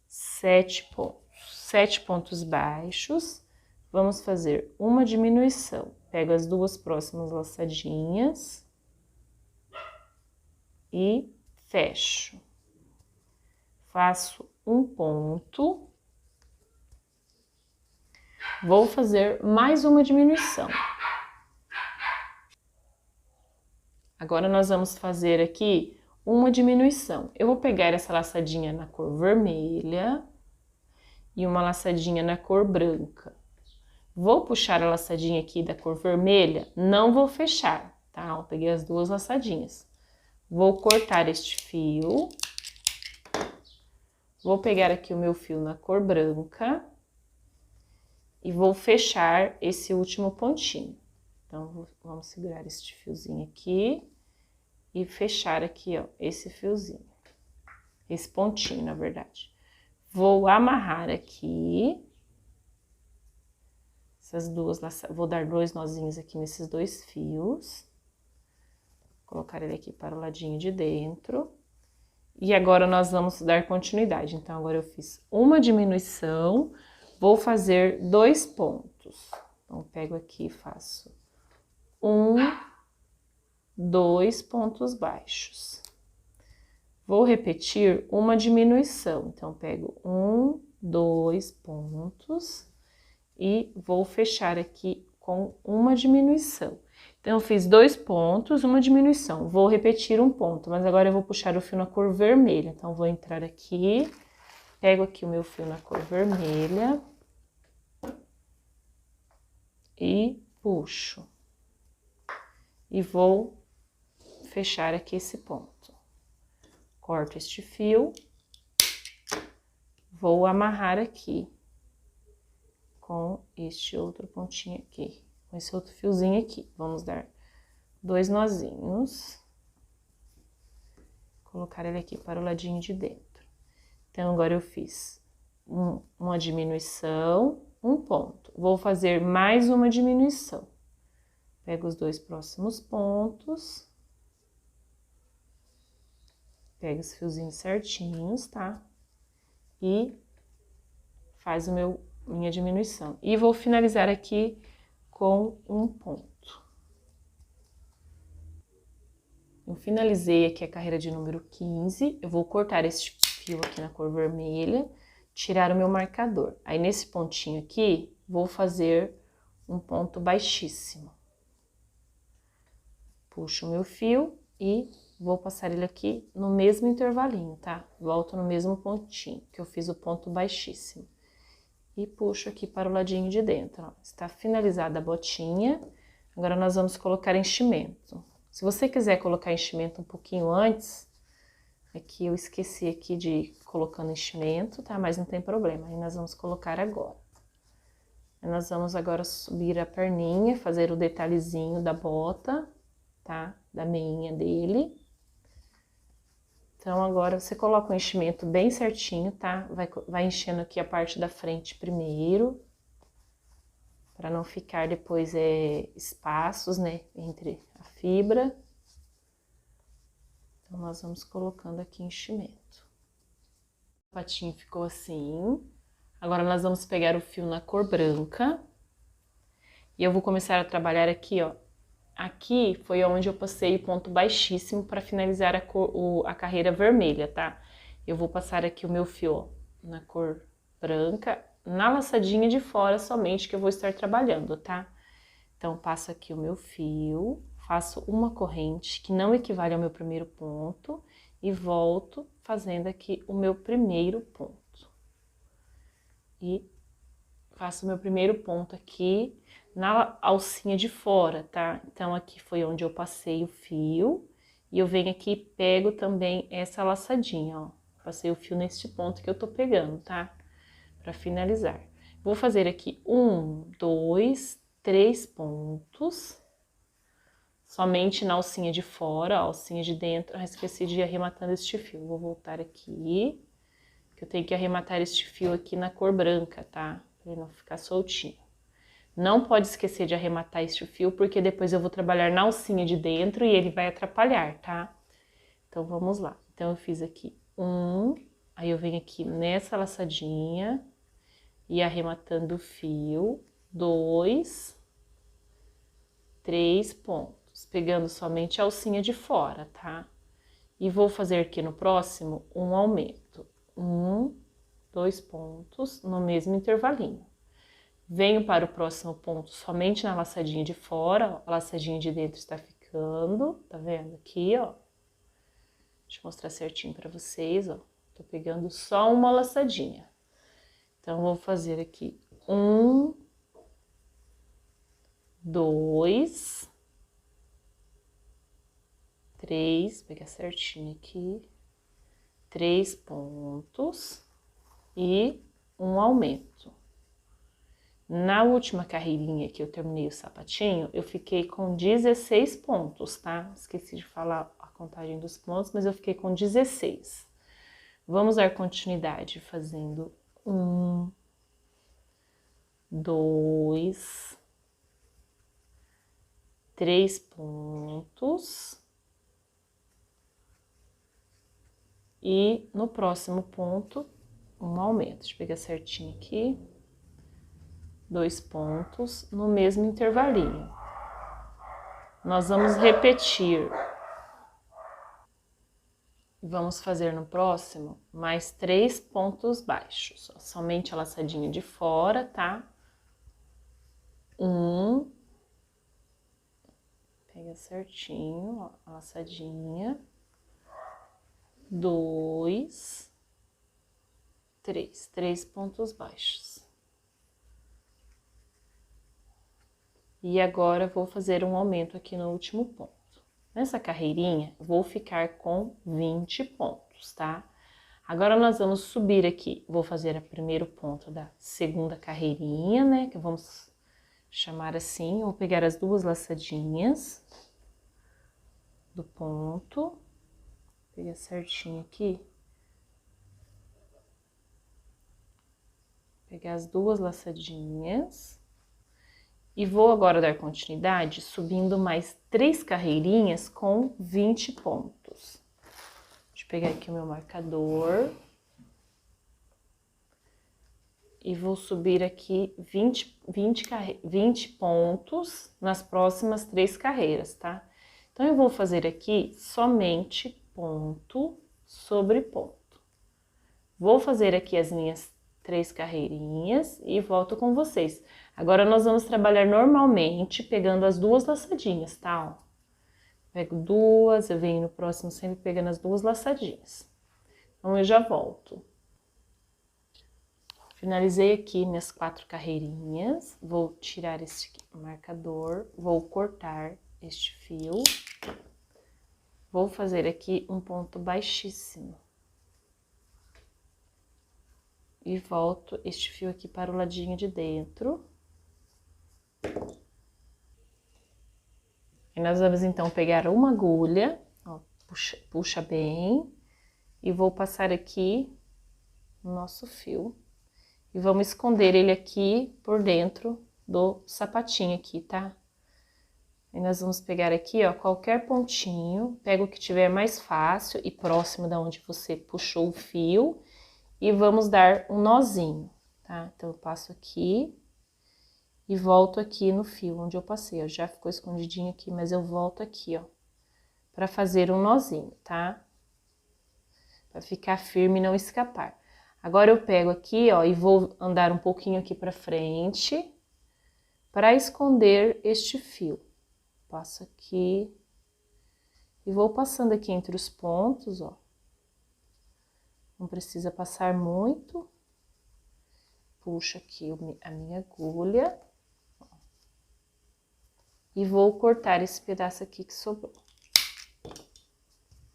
S1: 7 pontos. 7 pontos baixos. Vamos fazer uma diminuição. Pego as 2 próximas laçadinhas e fecho. Faço um ponto. Vou fazer mais uma diminuição. Agora, nós vamos fazer aqui uma diminuição. Eu vou pegar essa laçadinha na cor vermelha e uma laçadinha na cor branca. Vou puxar a laçadinha aqui da cor vermelha, não vou fechar, tá? Eu peguei as 2 laçadinhas. Vou cortar este fio. Vou pegar aqui o meu fio na cor branca e vou fechar esse último pontinho. Então, vamos segurar este fiozinho aqui e fechar aqui, ó, esse fiozinho. Esse pontinho, na verdade. Vou amarrar aqui essas 2, vou dar 2 nozinhos aqui nesses 2 fios. Colocar ele aqui para o ladinho de dentro. E agora, nós vamos dar continuidade. Então, agora eu fiz uma diminuição, vou fazer 2 pontos. Então, pego aqui e faço 1, 2 pontos baixos. Vou repetir uma diminuição. Então, pego 1, 2 pontos e vou fechar aqui com uma diminuição. Então, eu fiz 2 pontos, uma diminuição. Vou repetir um ponto, mas agora eu vou puxar o fio na cor vermelha. Então, vou entrar aqui, pego aqui o meu fio na cor vermelha e puxo. E vou fechar aqui esse ponto. Corto este fio, vou amarrar aqui com este outro pontinho aqui. Com esse outro fiozinho aqui. Vamos dar 2 nozinhos. Colocar ele aqui para o ladinho de dentro. Então, agora eu fiz uma diminuição, um ponto. Vou fazer mais uma diminuição. Pego os 2 próximos pontos. Pego os fiozinhos certinhos, tá? E faz minha diminuição. E vou finalizar aqui com um ponto. Eu finalizei aqui a carreira de número 15, eu vou cortar este fio aqui na cor vermelha, tirar o meu marcador. Aí, nesse pontinho aqui, vou fazer um ponto baixíssimo. Puxo o meu fio e vou passar ele aqui no mesmo intervalinho, tá? Volto no mesmo pontinho, que eu fiz o ponto baixíssimo. E puxo aqui para o ladinho de dentro, ó. Está finalizada a botinha. Agora, nós vamos colocar enchimento. Se você quiser colocar enchimento um pouquinho antes, aqui eu esqueci aqui de colocando enchimento, tá? Mas não tem problema, aí nós vamos colocar agora. Nós vamos agora subir a perninha, fazer o detalhezinho da bota, tá? Da meinha dele. Então, agora você coloca o enchimento bem certinho, tá? Vai enchendo aqui a parte da frente primeiro, para não ficar depois espaços, né, entre a fibra. Então, nós vamos colocando aqui enchimento. O patinho ficou assim. Agora, nós vamos pegar o fio na cor branca. E eu vou começar a trabalhar aqui, ó. Aqui foi onde eu passei o ponto baixíssimo para finalizar a carreira vermelha, tá? Eu vou passar aqui o meu fio, ó, na cor branca, na laçadinha de fora somente que eu vou estar trabalhando, tá? Então, passo aqui o meu fio, faço uma corrente que não equivale ao meu primeiro ponto e volto fazendo aqui o meu primeiro ponto. E faço o meu primeiro ponto aqui na alcinha de fora, tá? Então, aqui foi onde eu passei o fio e eu venho aqui e pego também essa laçadinha, ó. Passei o fio neste ponto que eu tô pegando, tá? Pra finalizar. Vou fazer aqui 1, 2, 3 pontos. Somente na alcinha de fora, ó, alcinha de dentro. Eu esqueci de ir arrematando este fio. Vou voltar aqui, que eu tenho que arrematar este fio aqui na cor branca, tá? Pra ele não ficar soltinho. Não pode esquecer de arrematar este fio, porque depois eu vou trabalhar na alcinha de dentro e ele vai atrapalhar, tá? Então, vamos lá. Então, eu fiz aqui 1, aí eu venho aqui nessa laçadinha e arrematando o fio, 2, 3 pontos, pegando somente a alcinha de fora, tá? E vou fazer aqui no próximo um aumento. 1, 2 pontos no mesmo intervalinho. Venho para o próximo ponto somente na laçadinha de fora, ó, a laçadinha de dentro está ficando, tá vendo aqui, ó? Deixa eu mostrar certinho para vocês, ó. Tô pegando só uma laçadinha. Então, vou fazer aqui 1, 2, 3, pegar certinho aqui, 3 pontos e um aumento. Na última carreirinha que eu terminei o sapatinho, eu fiquei com 16 pontos, tá? Esqueci de falar a contagem dos pontos, mas eu fiquei com 16. Vamos dar continuidade fazendo 1, 2, 3 pontos. E no próximo ponto, um aumento. Deixa eu pegar certinho aqui. 2 pontos no mesmo intervalinho. Nós vamos repetir. Vamos fazer no próximo mais 3 pontos baixos. Ó, somente a laçadinha de fora, tá? 1. Pega certinho, ó, a laçadinha. 2, 3. 3 pontos baixos. E agora, vou fazer um aumento aqui no último ponto. Nessa carreirinha, vou ficar com 20 pontos, tá? Agora, nós vamos subir aqui. Vou fazer o primeiro ponto da segunda carreirinha, né? Que vamos chamar assim. Vou pegar as 2 laçadinhas do ponto. Pegar certinho aqui. Pegar as 2 laçadinhas. E vou agora dar continuidade subindo mais 3 carreirinhas com 20 pontos. Deixa eu pegar aqui o meu marcador. E vou subir aqui 20 pontos nas próximas 3 carreiras, tá? Então, eu vou fazer aqui somente ponto sobre ponto. Vou fazer aqui as minhas 3 carreirinhas e volto com vocês. Agora, nós vamos trabalhar normalmente, pegando as 2 laçadinhas, tá? Ó, pego 2, eu venho no próximo sempre pegando as 2 laçadinhas. Então, eu já volto. Finalizei aqui minhas 4 carreirinhas. Vou tirar este marcador, vou cortar este fio. Vou fazer aqui um ponto baixíssimo. E volto este fio aqui para o ladinho de dentro. E nós vamos então pegar uma agulha, ó, puxa bem, e vou passar aqui no nosso fio. E vamos esconder ele aqui por dentro do sapatinho aqui, tá? E nós vamos pegar aqui, ó, qualquer pontinho, pega o que tiver mais fácil e próximo da onde você puxou o fio e vamos dar um nozinho, tá? Então, eu passo aqui e volto aqui no fio onde eu passei, ó, já ficou escondidinho aqui, mas eu volto aqui, ó, pra fazer um nozinho, tá? Pra ficar firme e não escapar. Agora, eu pego aqui, ó, e vou andar um pouquinho aqui pra frente para esconder este fio. Passo aqui e vou passando aqui entre os pontos, ó. Não precisa passar muito. Puxo aqui a minha agulha. Ó, e vou cortar esse pedaço aqui que sobrou.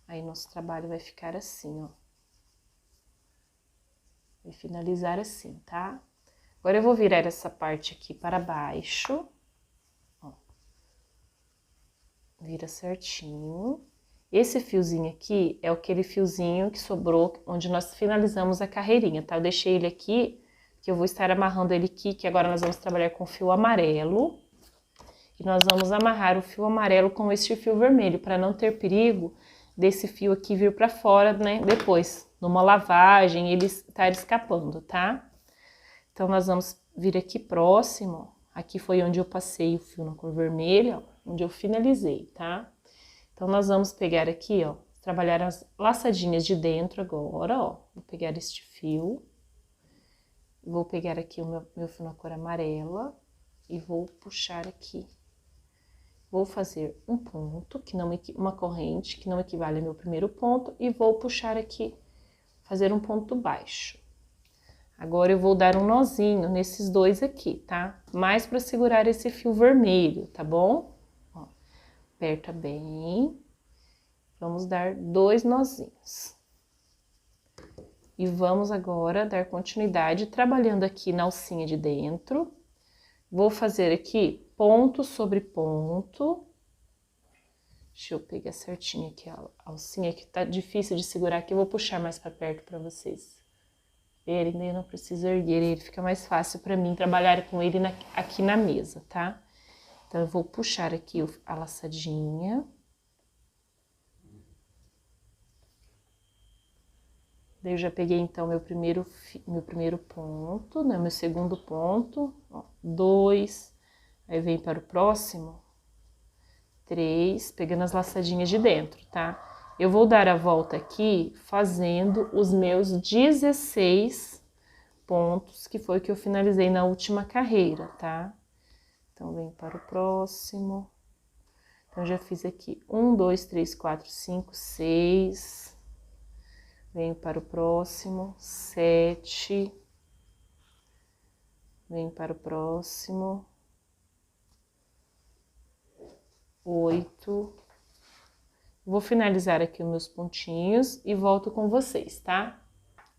S1: Aí, nosso trabalho vai ficar assim, ó. Vai finalizar assim, tá? Agora, eu vou virar essa parte aqui para baixo. Vira certinho. Esse fiozinho aqui é aquele fiozinho que sobrou, onde nós finalizamos a carreirinha, tá? Eu deixei ele aqui, que eu vou estar amarrando ele aqui, que agora nós vamos trabalhar com fio amarelo. E nós vamos amarrar o fio amarelo com este fio vermelho, para não ter perigo desse fio aqui vir para fora, né? Depois, numa lavagem, ele estar escapando, tá? Então, nós vamos vir aqui próximo, ó. Aqui foi onde eu passei o fio na cor vermelha, ó, onde eu finalizei, tá? Então, nós vamos pegar aqui, ó, trabalhar as laçadinhas de dentro agora, ó. Vou pegar este fio, vou pegar aqui o meu fio na cor amarela e vou puxar aqui. Vou fazer um ponto, uma corrente, que não equivale ao meu primeiro ponto, e vou puxar aqui, fazer um ponto baixo. Agora, eu vou dar um nozinho nesses dois aqui, tá? Mais para segurar esse fio vermelho, tá bom? Ó, aperta bem. Vamos dar 2 nozinhos. E vamos agora dar continuidade trabalhando aqui na alcinha de dentro. Vou fazer aqui ponto sobre ponto. Deixa eu pegar certinho aqui a alcinha, que tá difícil de segurar aqui. Eu vou puxar mais para perto para vocês. Ele ainda não precisa erguer, ele fica mais fácil para mim trabalhar com ele aqui na mesa, tá? Então, eu vou puxar aqui a laçadinha. Daí, eu já peguei, então, meu primeiro ponto, né? Meu segundo ponto, ó, 2. Aí, vem para o próximo, 3, pegando as laçadinhas de dentro, tá? Eu vou dar a volta aqui fazendo os meus 16 pontos, que foi que eu finalizei na última carreira, tá? Então, vem para o próximo. Então, já fiz aqui 1, 2, 3, 4, 5, 6. Venho para o próximo, 7. Venho para o próximo, 8. Vou finalizar aqui os meus pontinhos e volto com vocês, tá?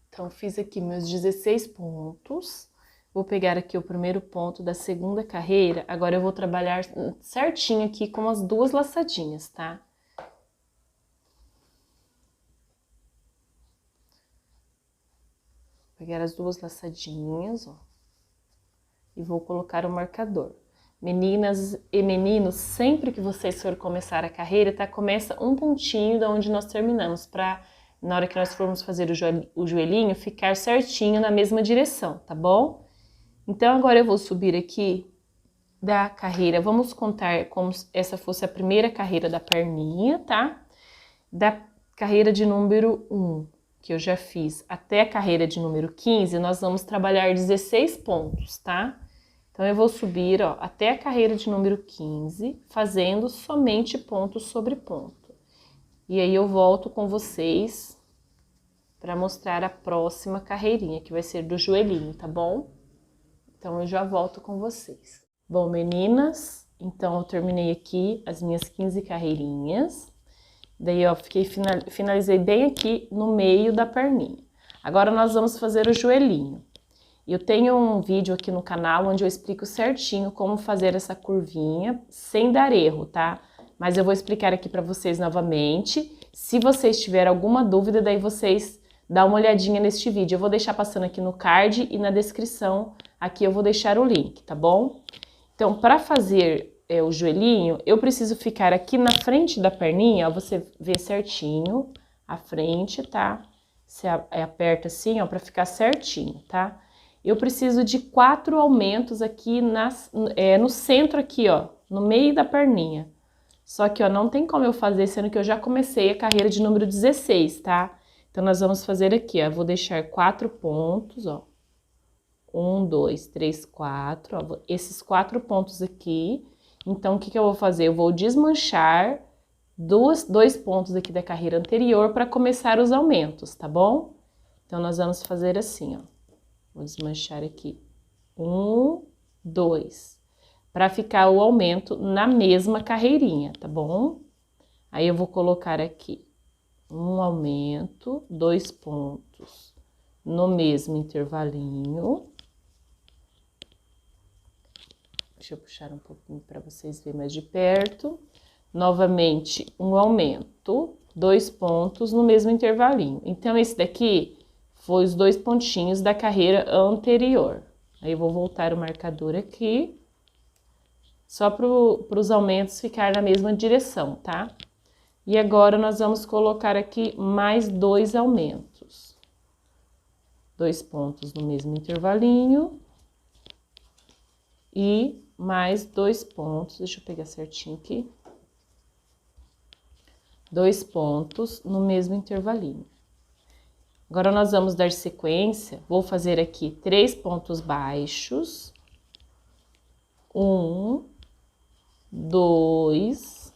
S1: Então, fiz aqui meus 16 pontos. Vou pegar aqui o primeiro ponto da segunda carreira. Agora, eu vou trabalhar certinho aqui com as 2 laçadinhas, tá? Vou pegar as 2 laçadinhas, ó. E vou colocar o marcador. Meninas e meninos, sempre que vocês forem começar a carreira, tá? Começa um pontinho da onde nós terminamos, pra na hora que nós formos fazer o joelhinho, ficar certinho na mesma direção, tá bom? Então, agora eu vou subir aqui da carreira, vamos contar como se essa fosse a primeira carreira da perninha, tá? Da carreira de número 1, que eu já fiz, até a carreira de número 15, nós vamos trabalhar 16 pontos, tá? Então, eu vou subir, ó, até a carreira de número 15, fazendo somente ponto sobre ponto. E aí, eu volto com vocês para mostrar a próxima carreirinha, que vai ser do joelhinho, tá bom? Então, eu já volto com vocês. Bom, meninas, então, eu terminei aqui as minhas 15 carreirinhas. Daí, ó, finalizei bem aqui no meio da perninha. Agora, nós vamos fazer o joelhinho. Eu tenho um vídeo aqui no canal onde eu explico certinho como fazer essa curvinha sem dar erro, tá? Mas eu vou explicar aqui para vocês novamente. Se vocês tiverem alguma dúvida, daí vocês dão uma olhadinha neste vídeo. Eu vou deixar passando aqui no card e na descrição, aqui eu vou deixar o link, tá bom? Então, para fazer o joelhinho, eu preciso ficar aqui na frente da perninha, ó, você vê certinho a frente, tá? Você aperta assim, ó, para ficar certinho, tá? Eu preciso de 4 aumentos aqui no centro aqui, ó, no meio da perninha. Só que, ó, não tem como eu fazer, sendo que eu já comecei a carreira de número 16, tá? Então, nós vamos fazer aqui, ó, eu vou deixar 4 pontos, ó. 1, 2, 3, 4, ó, esses 4 pontos aqui. Então, o que eu vou fazer? Eu vou desmanchar dois pontos aqui da carreira anterior para começar os aumentos, tá bom? Então, nós vamos fazer assim, ó. Vou desmanchar aqui. 1, 2. Para ficar o aumento na mesma carreirinha, tá bom? Aí, eu vou colocar aqui um aumento, 2 pontos no mesmo intervalinho. Deixa eu puxar um pouquinho para vocês verem mais de perto. Novamente, um aumento, 2 pontos no mesmo intervalinho. Então, esse daqui foi os 2 pontinhos da carreira anterior. Aí, eu vou voltar o marcador aqui, só para os aumentos ficar na mesma direção, tá? E agora, nós vamos colocar aqui mais 2 aumentos. 2 pontos no mesmo intervalinho. E mais 2 pontos, deixa eu pegar certinho aqui. 2 pontos no mesmo intervalinho. Agora, nós vamos dar sequência, vou fazer aqui 3 pontos baixos. 1, 2,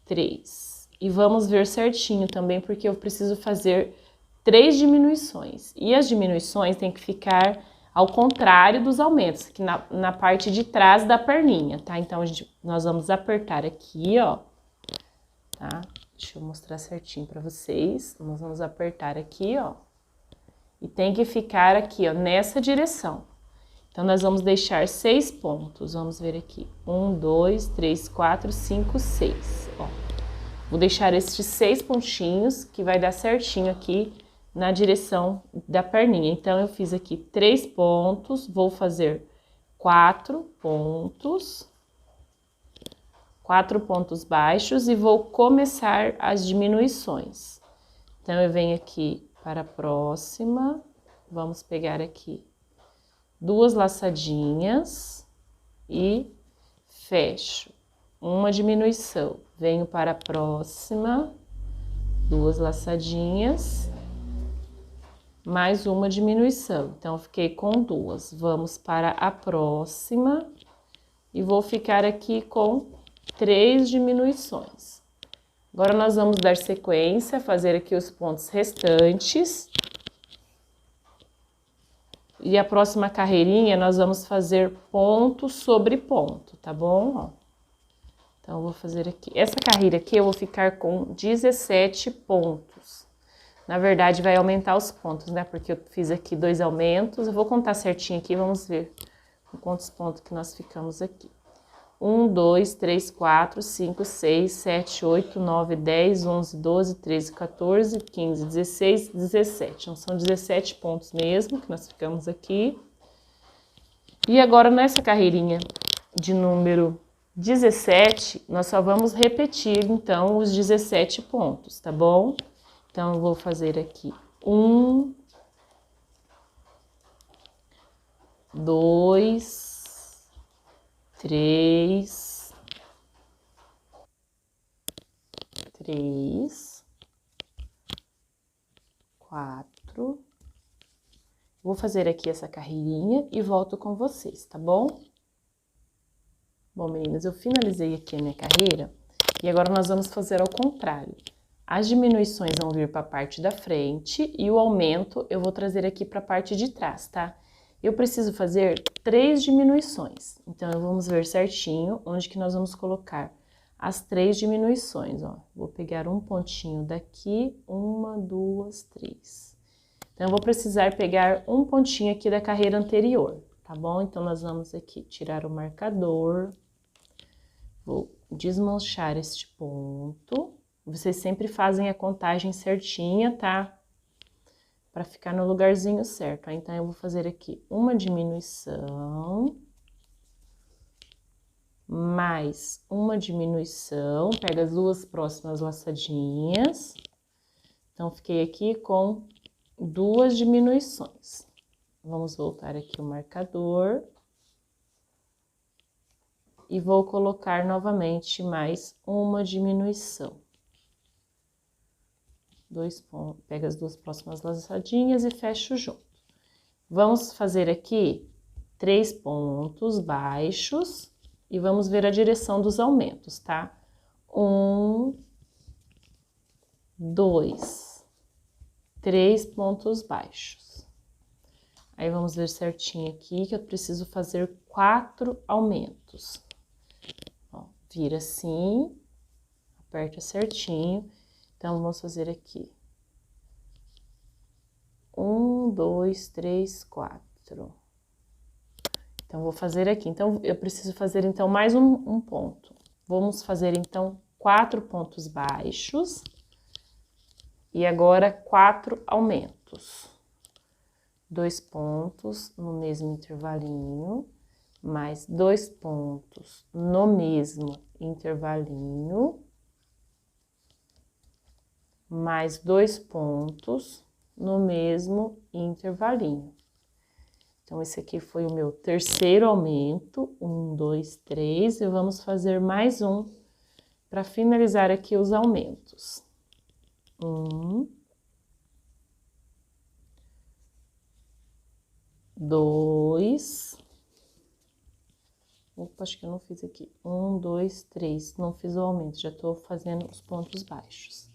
S1: 3. E vamos ver certinho também, porque eu preciso fazer 3 diminuições. E as diminuições tem que ficar ao contrário dos aumentos, aqui na parte de trás da perninha, tá? Então, nós vamos apertar aqui, ó, tá? Deixa eu mostrar certinho pra vocês. Nós vamos apertar aqui, ó. E tem que ficar aqui, ó, nessa direção. Então, nós vamos deixar 6 pontos. Vamos ver aqui. 1, 2, 3, 4, 5, 6, ó. Vou deixar estes 6 pontinhos, que vai dar certinho aqui na direção da perninha. Então, eu fiz aqui 3 pontos, vou fazer 4 pontos, 4 pontos baixos e vou começar as diminuições. Então, eu venho aqui para a próxima, vamos pegar aqui 2 laçadinhas e fecho. Uma diminuição, venho para a próxima, 2 laçadinhas, mais uma diminuição. Então, eu fiquei com 2. Vamos para a próxima e vou ficar aqui com 3 diminuições. Agora, nós vamos dar sequência, fazer aqui os pontos restantes. E a próxima carreirinha, nós vamos fazer ponto sobre ponto, tá bom? Ó. Então, eu vou fazer aqui. Essa carreira aqui, eu vou ficar com 17 pontos. Na verdade, vai aumentar os pontos, né? Porque eu fiz aqui 2 aumentos. Eu vou contar certinho aqui, vamos ver com quantos pontos que nós ficamos aqui. 1, 2, 3, 4, 5, 6, 7, 8, 9, 10, 11, 12, 13, 14, 15, 16, 17. Então, são 17 pontos mesmo que nós ficamos aqui. E agora, nessa carreirinha de número 17, nós só vamos repetir, então, os 17 pontos, tá bom? Então, eu vou fazer aqui 1, 2, 3, 4. Vou fazer aqui essa carreirinha e volto com vocês, tá bom? Bom, meninas, eu finalizei aqui a minha carreira e agora nós vamos fazer ao contrário. As diminuições vão vir para a parte da frente e o aumento eu vou trazer aqui para a parte de trás, tá? Eu preciso fazer 3 diminuições, então vamos ver certinho onde que nós vamos colocar as 3 diminuições, ó. Vou pegar um pontinho daqui, 1, 2, 3. Então, eu vou precisar pegar um pontinho aqui da carreira anterior, tá bom? Então, nós vamos aqui tirar o marcador, vou desmanchar este ponto. Vocês sempre fazem a contagem certinha, tá? Para ficar no lugarzinho certo. Então, eu vou fazer aqui uma diminuição, mais uma diminuição, pega as duas próximas laçadinhas. Então, fiquei aqui com duas diminuições. Vamos voltar aqui o marcador. E vou colocar novamente mais uma diminuição. Pega as duas próximas laçadinhas e fecho junto. Vamos fazer aqui 3 pontos baixos e vamos ver a direção dos aumentos, tá? 1, 2, 3 pontos baixos. Aí, vamos ver certinho aqui que eu preciso fazer 4 aumentos. Ó, vira assim, aperta certinho. Então, vamos fazer aqui. 1, 2, 3, 4. Então, vou fazer aqui. Então, eu preciso fazer, então, mais um ponto. Vamos fazer, então, 4 pontos baixos. E agora, 4 aumentos. 2 pontos no mesmo intervalinho, mais 2 pontos no mesmo intervalinho, mais 2 pontos no mesmo intervalinho. Então, esse aqui foi o meu terceiro aumento, 1, 2, 3, e vamos fazer mais um para finalizar aqui os aumentos. 1, 2, opa, acho que eu não fiz aqui. 1, 2, 3, não fiz o aumento, já tô fazendo os pontos baixos.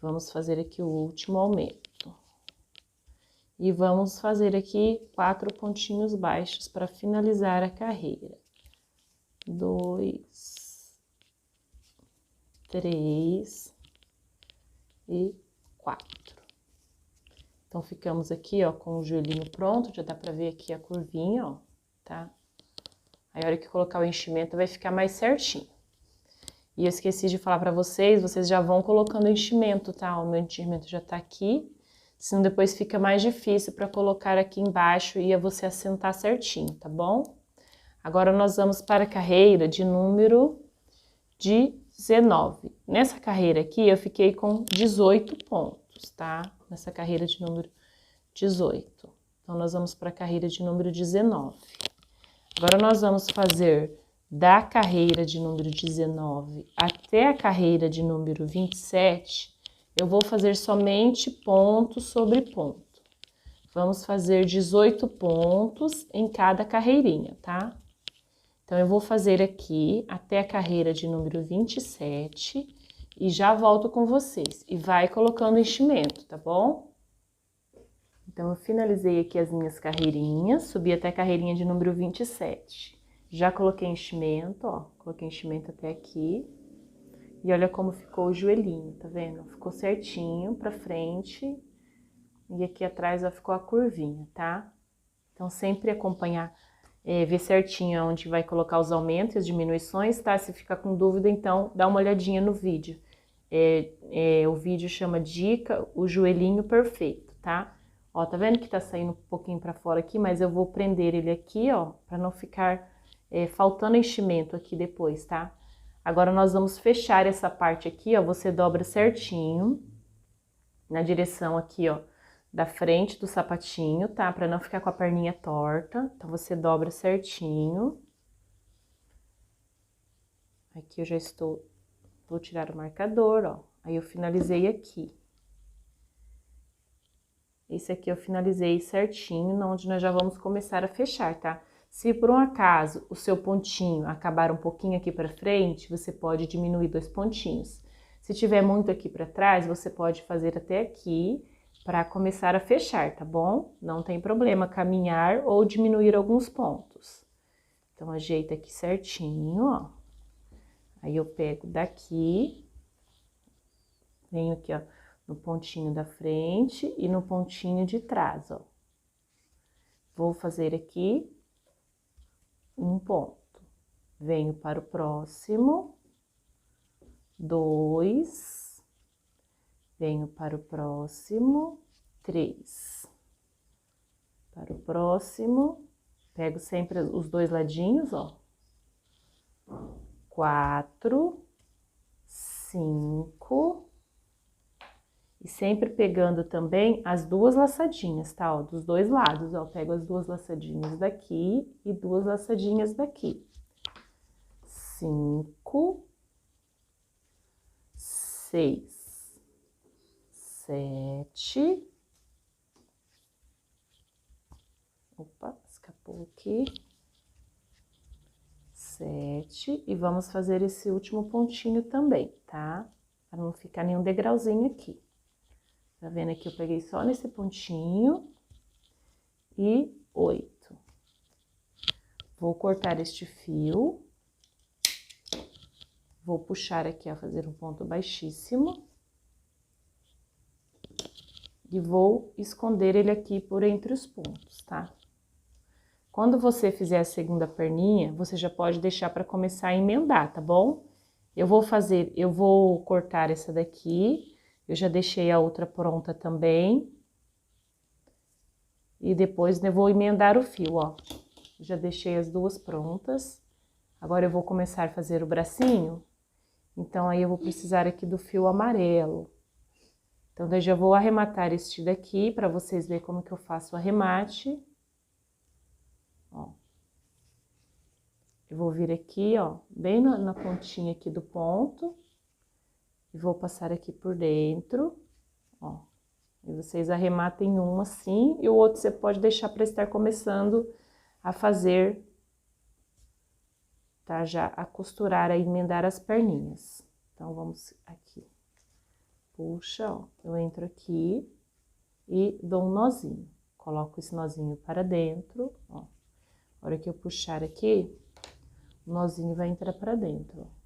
S1: Vamos fazer aqui o último aumento. E vamos fazer aqui 4 pontinhos baixos para finalizar a carreira. 2, 3 e 4. Então, ficamos aqui, ó, com o joelhinho pronto, já dá pra ver aqui a curvinha, ó, tá? Aí, a hora que colocar o enchimento, vai ficar mais certinho. E eu esqueci de falar pra vocês, vocês já vão colocando o enchimento, tá? O meu enchimento já tá aqui, senão depois fica mais difícil pra colocar aqui embaixo e você assentar certinho, tá bom? Agora, nós vamos para a carreira de número 19. Nessa carreira aqui, eu fiquei com 18 pontos, tá? Nessa carreira de número 18. Então, nós vamos para a carreira de número 19. Agora, nós vamos fazer da carreira de número 19 até a carreira de número 27, eu vou fazer somente ponto sobre ponto. Vamos fazer 18 pontos em cada carreirinha, tá? Então, eu vou fazer aqui até a carreira de número 27 e já volto com vocês. E vai colocando enchimento, tá bom? Então, eu finalizei aqui as minhas carreirinhas, subi até a carreirinha de número 27. Já coloquei enchimento, ó, coloquei enchimento até aqui. E olha como ficou o joelhinho, tá vendo? Ficou certinho pra frente. E aqui atrás, ó, ficou a curvinha, tá? Então, sempre acompanhar, ver certinho onde vai colocar os aumentos e as diminuições, tá? Se ficar com dúvida, então, dá uma olhadinha no vídeo. O vídeo chama Dica, o joelhinho perfeito, tá? Ó, tá vendo que tá saindo um pouquinho pra fora aqui, mas eu vou prender ele aqui, ó, pra não ficar faltando enchimento aqui depois, tá? Agora, nós vamos fechar essa parte aqui, ó, você dobra certinho na direção aqui, ó, da frente do sapatinho, tá? Pra não ficar com a perninha torta. Então, você dobra certinho. Aqui eu já vou tirar o marcador, ó. Aí, eu finalizei aqui. Esse aqui eu finalizei certinho, onde nós já vamos começar a fechar, tá? Se por um acaso o seu pontinho acabar um pouquinho aqui pra frente, você pode diminuir 2 pontinhos. Se tiver muito aqui pra trás, você pode fazer até aqui para começar a fechar, tá bom? Não tem problema caminhar ou diminuir alguns pontos. Então, ajeita aqui certinho, ó. Aí, eu pego daqui, venho aqui, ó, no pontinho da frente e no pontinho de trás, ó. Vou fazer aqui um ponto. Venho para o próximo, 2, venho para o próximo, 3. Para o próximo, pego sempre os dois ladinhos, ó. 4, 5. E sempre pegando também as duas laçadinhas, tá? Ó, dos dois lados, ó. Pego as duas laçadinhas daqui e duas laçadinhas daqui. 5, 6, 7. Opa, escapou aqui. 7. E vamos fazer esse último pontinho também, tá? Para não ficar nenhum degrauzinho aqui. Tá vendo aqui? Eu peguei só nesse pontinho. E 8. Vou cortar este fio. Vou puxar aqui, ó, fazer um ponto baixíssimo. E vou esconder ele aqui por entre os pontos, tá? Quando você fizer a segunda perninha, você já pode deixar para começar a emendar, tá bom? Eu vou cortar essa daqui. Eu já deixei a outra pronta também. E depois eu vou emendar o fio, ó. Já deixei as duas prontas. Agora eu vou começar a fazer o bracinho. Então, aí eu vou precisar aqui do fio amarelo. Então, daí já vou arrematar este daqui para vocês verem como que eu faço o arremate. Ó. Eu vou vir aqui, ó, bem na pontinha aqui do ponto. E vou passar aqui por dentro, ó. E vocês arrematem um assim, e o outro você pode deixar para estar começando a fazer, tá? Já a costurar, a emendar as perninhas. Então, vamos aqui. Puxa, ó, eu entro aqui e dou um nozinho. Coloco esse nozinho para dentro, ó. A hora que eu puxar aqui, o nozinho vai entrar para dentro, ó.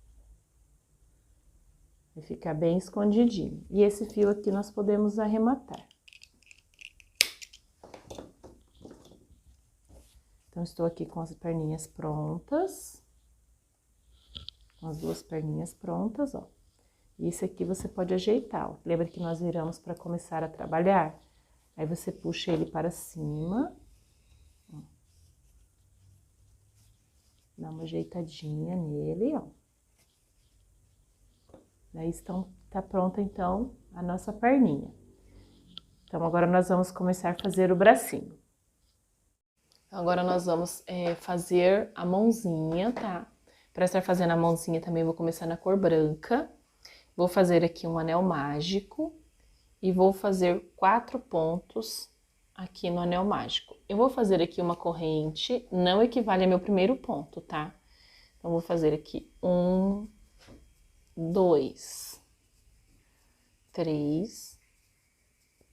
S1: Vai ficar bem escondidinho. E esse fio aqui nós podemos arrematar. Então, estou aqui com as perninhas prontas. Com as duas perninhas prontas, ó. E esse aqui você pode ajeitar, ó. Lembra que nós viramos para começar a trabalhar? Aí, você puxa ele para cima. Ó. Dá uma ajeitadinha nele, ó. Daí tá pronta, então, a nossa perninha. Então, agora nós vamos começar a fazer o bracinho. Agora nós vamos fazer a mãozinha, tá? Para estar fazendo a mãozinha também vou começar na cor branca. Vou fazer aqui um anel mágico e vou fazer 4 pontos aqui no anel mágico. Eu vou fazer aqui uma corrente, não equivale ao meu primeiro ponto, tá? Então, vou fazer aqui 1, 2, 3,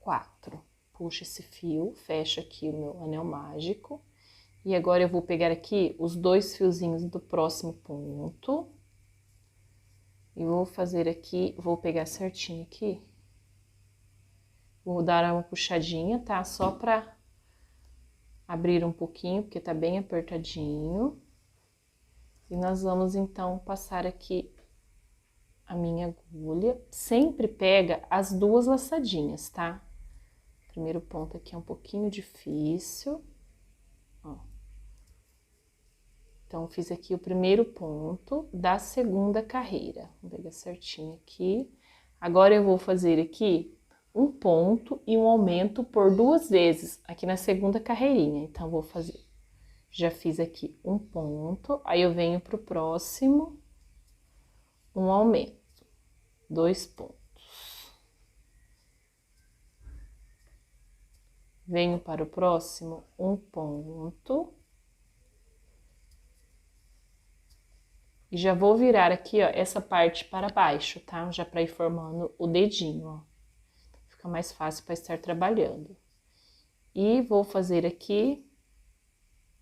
S1: 4. Puxa esse fio, fecha aqui o meu anel mágico. E agora eu vou pegar aqui os 2 fiozinhos do próximo ponto. E vou fazer aqui, vou pegar certinho aqui. Vou dar uma puxadinha, tá? Só pra abrir um pouquinho, porque tá bem apertadinho. E nós vamos, então, passar aqui a minha agulha. Sempre pega as duas laçadinhas, tá? Primeiro ponto aqui é um pouquinho difícil, ó. Então, fiz aqui o primeiro ponto da segunda carreira. Vou pegar certinho aqui. Agora, eu vou fazer aqui um ponto e um aumento por 2 vezes aqui na segunda carreirinha. Então, vou fazer... Já fiz aqui um ponto, aí eu venho pro próximo, um aumento, 2 pontos. Venho para o próximo, um ponto. E já vou virar aqui, ó, essa parte para baixo, tá? Já para ir formando o dedinho, ó. Fica mais fácil para estar trabalhando. E vou fazer aqui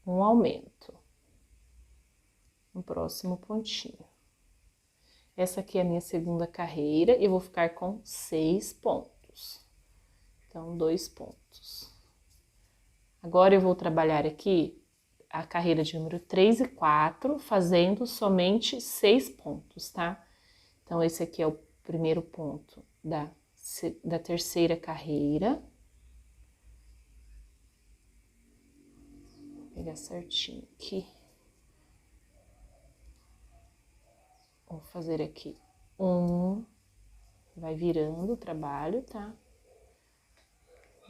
S1: um aumento no próximo pontinho. Essa aqui é a minha segunda carreira e eu vou ficar com 6 pontos. Então, 2 pontos. Agora eu vou trabalhar aqui a carreira de número 3 e 4, fazendo somente 6 pontos, tá? Então, esse aqui é o primeiro ponto da terceira carreira. Vou pegar certinho aqui. Vou fazer aqui 1, vai virando o trabalho, tá?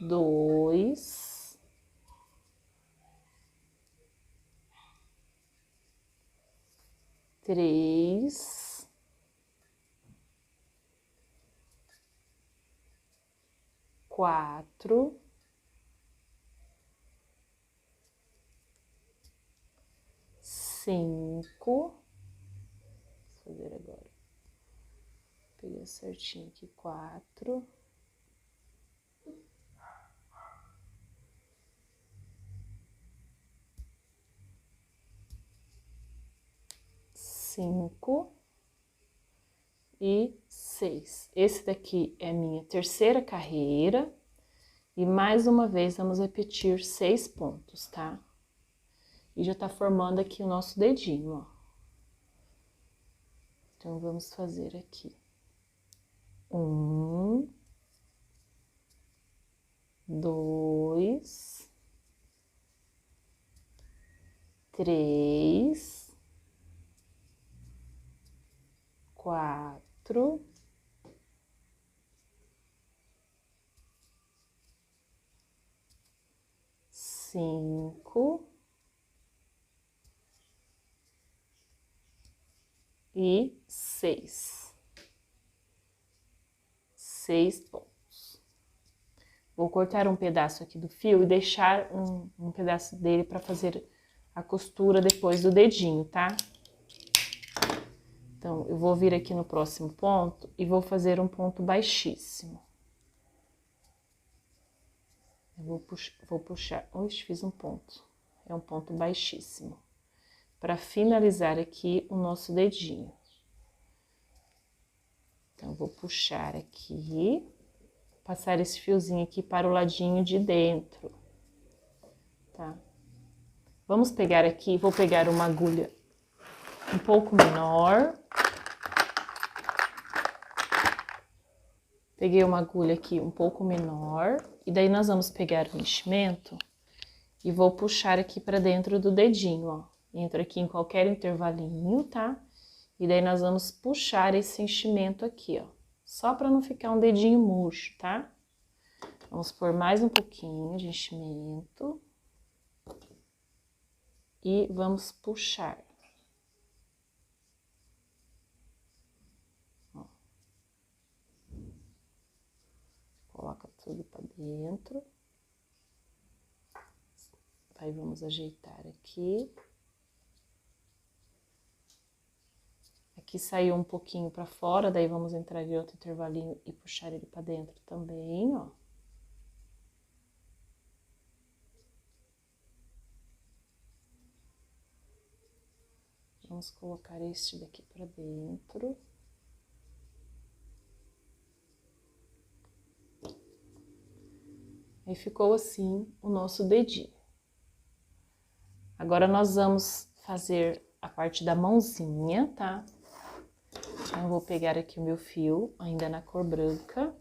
S1: 2. 3, 4, 5, vou fazer agora, vou pegar certinho aqui, 4, 5 e 6. Esse daqui é a minha terceira carreira e mais uma vez vamos repetir 6 pontos, tá? E já tá formando aqui o nosso dedinho, ó. Então, vamos fazer aqui 1, 2, 3, 4, 5 e 6. 6 pontos. Vou cortar um pedaço aqui do fio e deixar um pedaço dele para fazer a costura depois do dedinho, tá? Então, eu vou vir aqui no próximo ponto e vou fazer um ponto baixíssimo. Eu vou puxar, oxe, fiz um ponto. É um ponto baixíssimo. Para finalizar aqui o nosso dedinho. Então, eu vou puxar aqui, passar esse fiozinho aqui para o ladinho de dentro, tá? Vamos pegar aqui, vou pegar uma agulha um pouco menor. Peguei uma agulha aqui um pouco menor, e daí nós vamos pegar o enchimento e vou puxar aqui para dentro do dedinho, ó. Entro aqui em qualquer intervalinho, tá? E daí nós vamos puxar esse enchimento aqui, ó. Só para não ficar um dedinho murcho, tá? Vamos pôr mais um pouquinho de enchimento. E vamos puxar. Ó. Coloca tudo para dentro. Aí vamos ajeitar aqui. Aqui saiu um pouquinho para fora, daí vamos entrar em outro intervalinho e puxar ele para dentro também, ó. Vamos colocar este daqui para dentro. Aí ficou assim o nosso dedinho. Agora nós vamos fazer a parte da mãozinha, tá? Então, eu vou pegar aqui o meu fio, ainda na cor branca.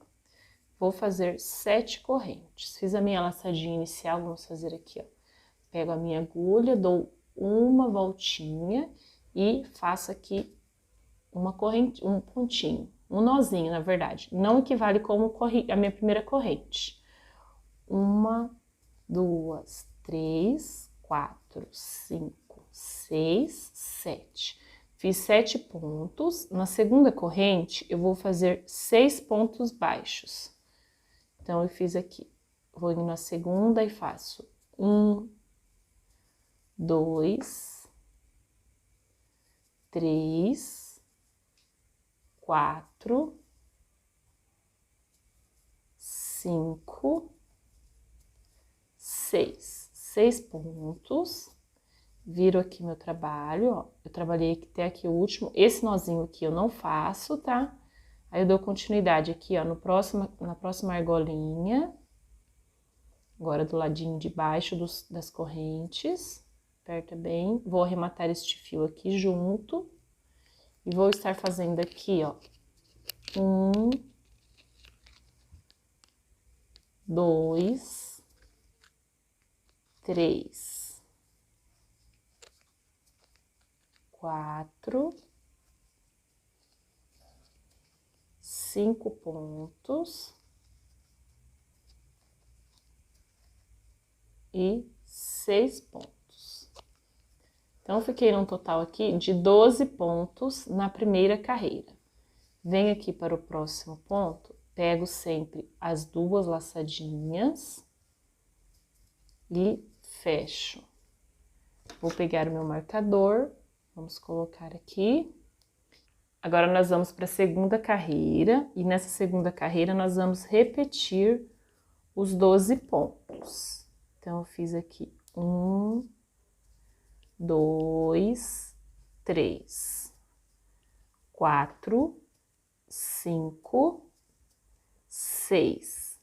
S1: Vou fazer 7 correntes. Fiz a minha laçadinha inicial, vamos fazer aqui, ó. Pego a minha agulha, dou uma voltinha e faço aqui uma corrente, um pontinho, um nozinho, na verdade. Não equivale como a minha primeira corrente. 1, 2, 3, 4, 5, 6, 7. Fiz 7 pontos. Na segunda corrente, eu vou fazer 6 pontos baixos. Então, eu fiz aqui. Vou indo na segunda e faço 1, 2, 3, 4, 5, 6. 6 pontos. Viro aqui meu trabalho, ó. Eu trabalhei até aqui o último. Esse nozinho aqui eu não faço, tá? Aí eu dou continuidade aqui, ó, na próxima argolinha. Agora do ladinho de baixo das correntes, aperta bem. Vou arrematar este fio aqui junto e vou estar fazendo aqui, ó, 1, 2, 3, 4, 5 pontos e 6 pontos. Então, eu fiquei num total aqui de 12 pontos na primeira carreira. Venho aqui para o próximo ponto, pego sempre as 2 laçadinhas e fecho. Vou pegar o meu marcador, vamos colocar aqui. Agora, nós vamos para a segunda carreira, e nessa segunda carreira nós vamos repetir os 12 pontos. Então, eu fiz aqui 1, 2, 3, 4, 5, 6,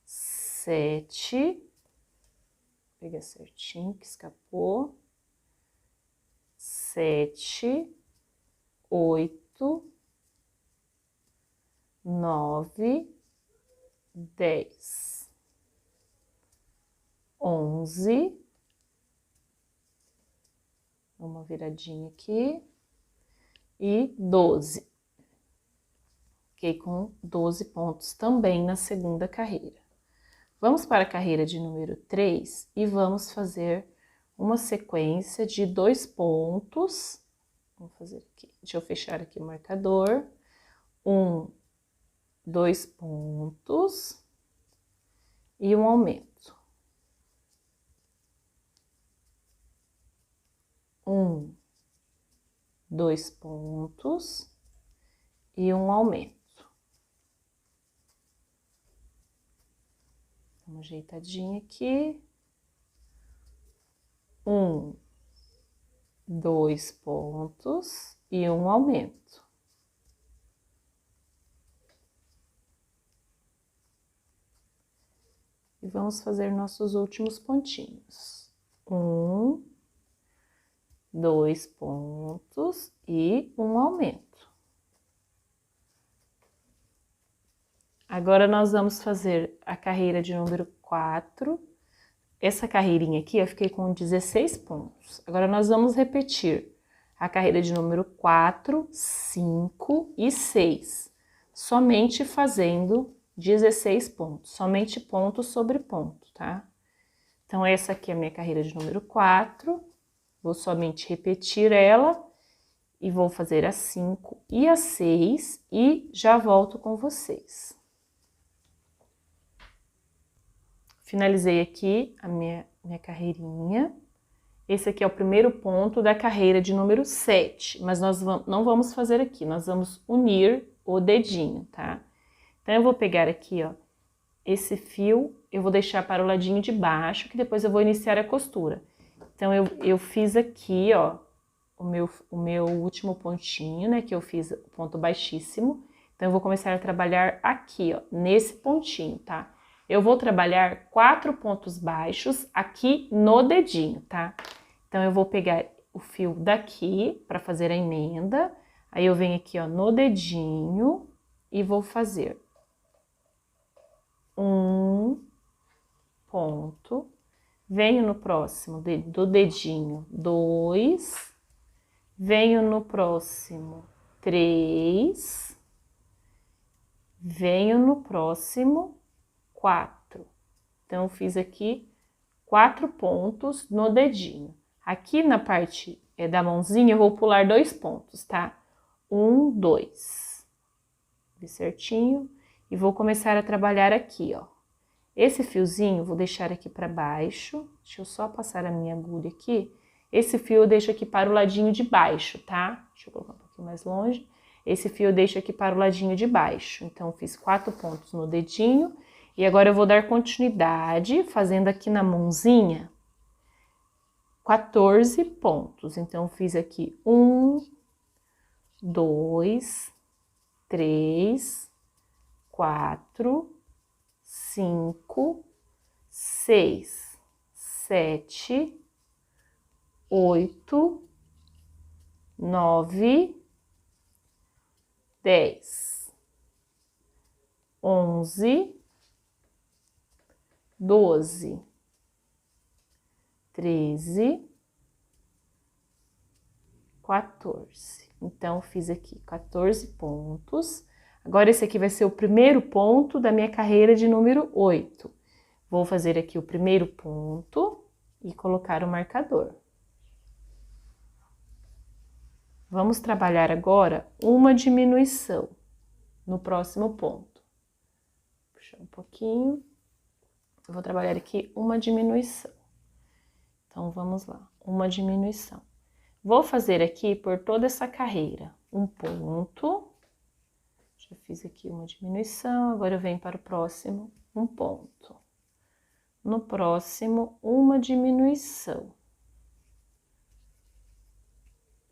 S1: 7, peguei certinho que escapou, 7, 8, 9, 10, 11, uma viradinha aqui, e 12. Fiquei com 12 pontos também na segunda carreira. Vamos para a carreira de número 3 e vamos fazer uma sequência de 2 pontos. Vamos fazer aqui, deixa eu fechar aqui o marcador. 1, 2 pontos e um aumento. 1, 2 pontos e um aumento. Uma ajeitadinha aqui. 1, 2 pontos e um aumento. E vamos fazer nossos últimos pontinhos. 1, 2 pontos e um aumento. Agora, nós vamos fazer a carreira de número 4. Essa carreirinha aqui, eu fiquei com 16 pontos. Agora, nós vamos repetir a carreira de número 4, 5 e 6. Somente fazendo 16 pontos. Somente ponto sobre ponto, tá? Então, essa aqui é a minha carreira de número 4. Vou somente repetir ela e vou fazer a 5 e a 6 e já volto com vocês. Finalizei aqui a minha carreirinha. Esse aqui é o primeiro ponto da carreira de número 7, mas nós não vamos fazer aqui, nós vamos unir o dedinho, tá? Então, eu vou pegar aqui, ó, esse fio, eu vou deixar para o ladinho de baixo, que depois eu vou iniciar a costura. Então, eu fiz aqui, ó, o meu último pontinho, né, que eu fiz o ponto baixíssimo. Então, eu vou começar a trabalhar aqui, ó, nesse pontinho, tá? Eu vou trabalhar 4 pontos baixos aqui no dedinho, tá? Então, eu vou pegar o fio daqui para fazer a emenda. Aí, eu venho aqui, ó, no dedinho e vou fazer 1 ponto. Venho no próximo do dedinho 2. Venho no próximo 3. Venho no próximo 4. Então, eu fiz aqui 4 pontos no dedinho. Aqui na parte da mãozinha, eu vou pular 2 pontos, tá? 1, 2. Fiz certinho. E vou começar a trabalhar aqui, ó. Esse fiozinho, vou deixar aqui para baixo. Deixa eu só passar a minha agulha aqui. Esse fio eu deixo aqui para o ladinho de baixo, tá? Deixa eu colocar um pouquinho mais longe. Esse fio eu deixo aqui para o ladinho de baixo. Então, fiz 4 pontos no dedinho. E agora, eu vou dar continuidade, fazendo aqui na mãozinha 14 pontos. Então, fiz aqui 1, 2, 3, 4, 5, 6, 7, 8, 9, 10, 11, 12, 13, 14. Então, fiz aqui 14 pontos. Agora, esse aqui vai ser o primeiro ponto da minha carreira de número 8. Vou fazer aqui o primeiro ponto e colocar o marcador. Vamos trabalhar agora uma diminuição no próximo ponto. Vou puxar um pouquinho. Eu vou trabalhar aqui uma diminuição. Então, vamos lá. Uma diminuição. Vou fazer aqui por toda essa carreira um ponto. Já fiz aqui uma diminuição, agora eu venho para o próximo, um ponto. No próximo, uma diminuição.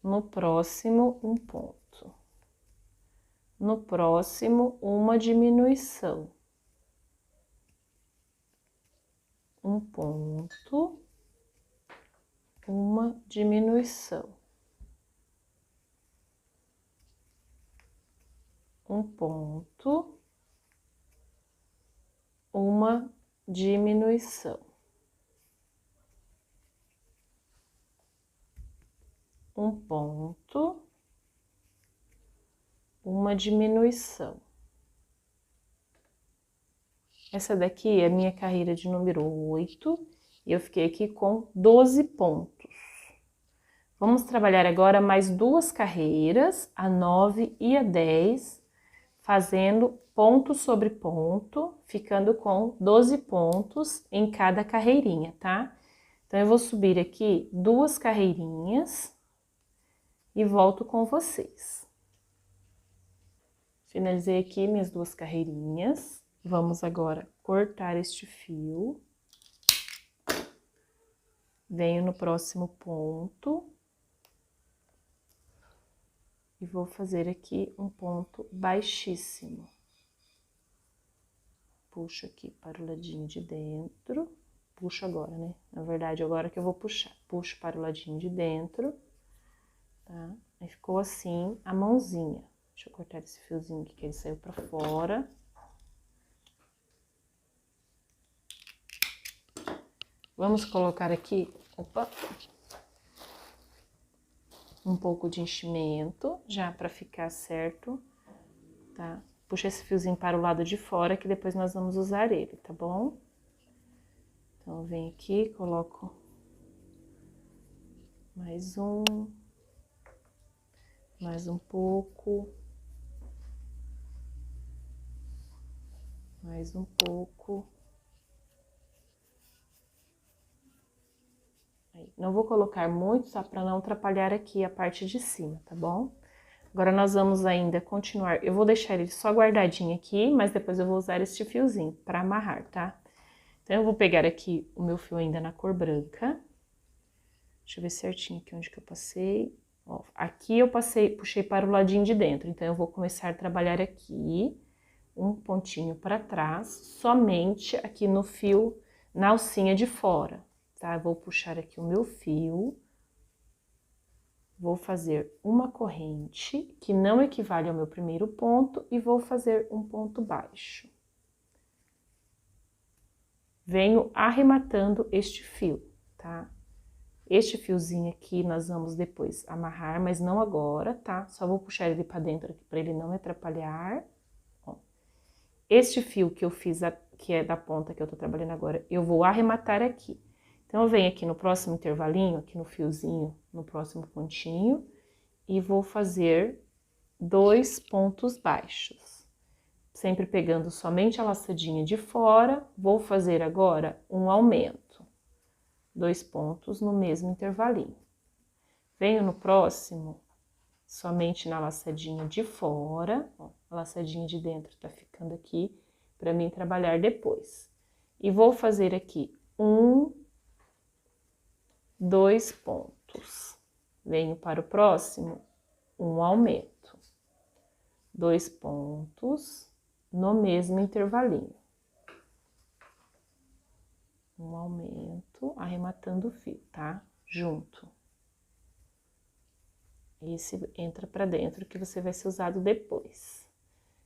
S1: No próximo, um ponto. No próximo, uma diminuição. Um ponto, uma diminuição. Um ponto, uma diminuição. Um ponto, uma diminuição. Essa daqui é a minha carreira de número 8 e eu fiquei aqui com 12 pontos. Vamos trabalhar agora mais duas carreiras, a 9 e a 10, fazendo ponto sobre ponto, ficando com 12 pontos em cada carreirinha, tá? Então, eu vou subir aqui duas carreirinhas e volto com vocês. Finalizei aqui minhas duas carreirinhas. Vamos agora cortar este fio. Venho no próximo ponto. E vou fazer aqui um ponto baixíssimo. Puxo aqui para o ladinho de dentro. Puxo agora, né? Na verdade, agora que eu vou puxar. Puxo para o ladinho de dentro, tá? Aí ficou assim a mãozinha. Deixa eu cortar esse fiozinho aqui que ele saiu pra fora. Vamos colocar aqui, opa, um pouco de enchimento, já pra ficar certo, tá? Puxa esse fiozinho para o lado de fora, que depois nós vamos usar ele, tá bom? Então, eu venho aqui, coloco mais um pouco, mais um pouco. Aí, não vou colocar muito, só para não atrapalhar aqui a parte de cima, tá bom? Agora, nós vamos ainda continuar. Eu vou deixar ele só guardadinho aqui, mas depois eu vou usar este fiozinho para amarrar, tá? Então, eu vou pegar aqui o meu fio ainda na cor branca. Deixa eu ver certinho aqui onde que eu passei. Ó, aqui eu puxei para o ladinho de dentro. Então, eu vou começar a trabalhar aqui, um pontinho para trás, somente aqui no fio, na alcinha de fora, tá? Eu vou puxar aqui o meu fio. Vou fazer uma corrente, que não equivale ao meu primeiro ponto, e vou fazer um ponto baixo. Venho arrematando este fio, tá? Este fiozinho aqui nós vamos depois amarrar, mas não agora, tá? Só vou puxar ele pra dentro aqui pra ele não me atrapalhar. Ó. Este fio que eu fiz, que é da ponta que eu tô trabalhando agora, eu vou arrematar aqui. Então, eu venho aqui no próximo intervalinho, aqui no fiozinho, no próximo pontinho, e vou fazer 2 pontos baixos. Sempre pegando somente a laçadinha de fora, vou fazer agora um aumento. 2 pontos no mesmo intervalinho. Venho no próximo, somente na laçadinha de fora, ó, a laçadinha de dentro tá ficando aqui, para mim trabalhar depois. E vou fazer aqui 2 pontos. Venho para o próximo, um aumento. 2 pontos no mesmo intervalinho. Um aumento, arrematando o fio, tá? Junto. Esse entra pra dentro, que você vai ser usado depois.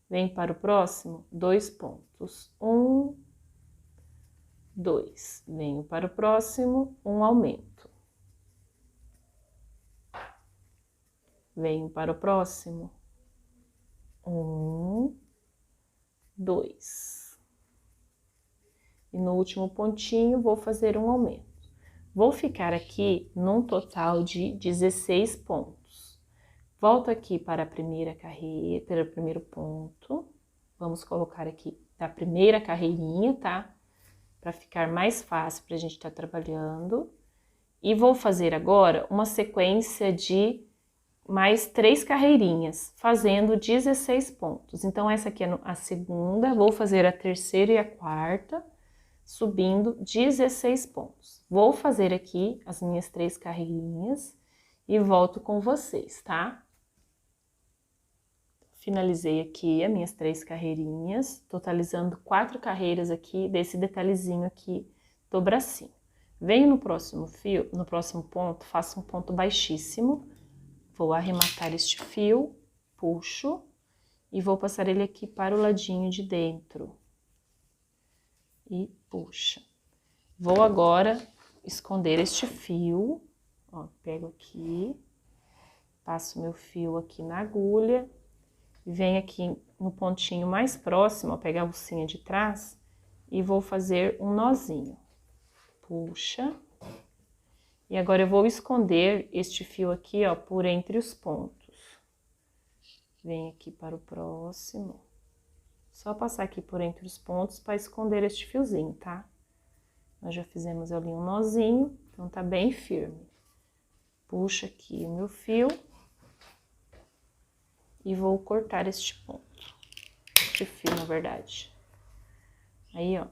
S1: Vem para o próximo, 2 pontos. 1, 2. Venho para o próximo, um aumento. Venho para o próximo, 1, 2. E no último pontinho, vou fazer um aumento. Vou ficar aqui num total de 16 pontos. Volto aqui para a primeira carreira, para o primeiro ponto. Vamos colocar aqui da primeira carreirinha, tá? Para ficar mais fácil para a gente estar trabalhando. E vou fazer agora uma sequência de mais 3 carreirinhas, fazendo 16 pontos. Então, essa aqui é a segunda, vou fazer a terceira e a quarta, subindo 16 pontos. Vou fazer aqui as minhas 3 carreirinhas e volto com vocês, tá? Finalizei aqui as minhas 3 carreirinhas, totalizando 4 carreiras aqui desse detalhezinho aqui do bracinho. Venho no próximo fio, no próximo ponto, faço um ponto baixíssimo, vou arrematar este fio, puxo e vou passar ele aqui para o ladinho de dentro. E puxa. Vou agora esconder este fio, ó, pego aqui, passo meu fio aqui na agulha, venho aqui no pontinho mais próximo, ó, pegar a alcinha de trás e vou fazer um nozinho. Puxa. E agora eu vou esconder este fio aqui, ó, por entre os pontos. Venho aqui para o próximo. Só passar aqui por entre os pontos para esconder este fiozinho, tá? Nós já fizemos ali um nozinho, então tá bem firme. Puxo aqui o meu fio e vou cortar este ponto. Este fio, na verdade. Aí, ó,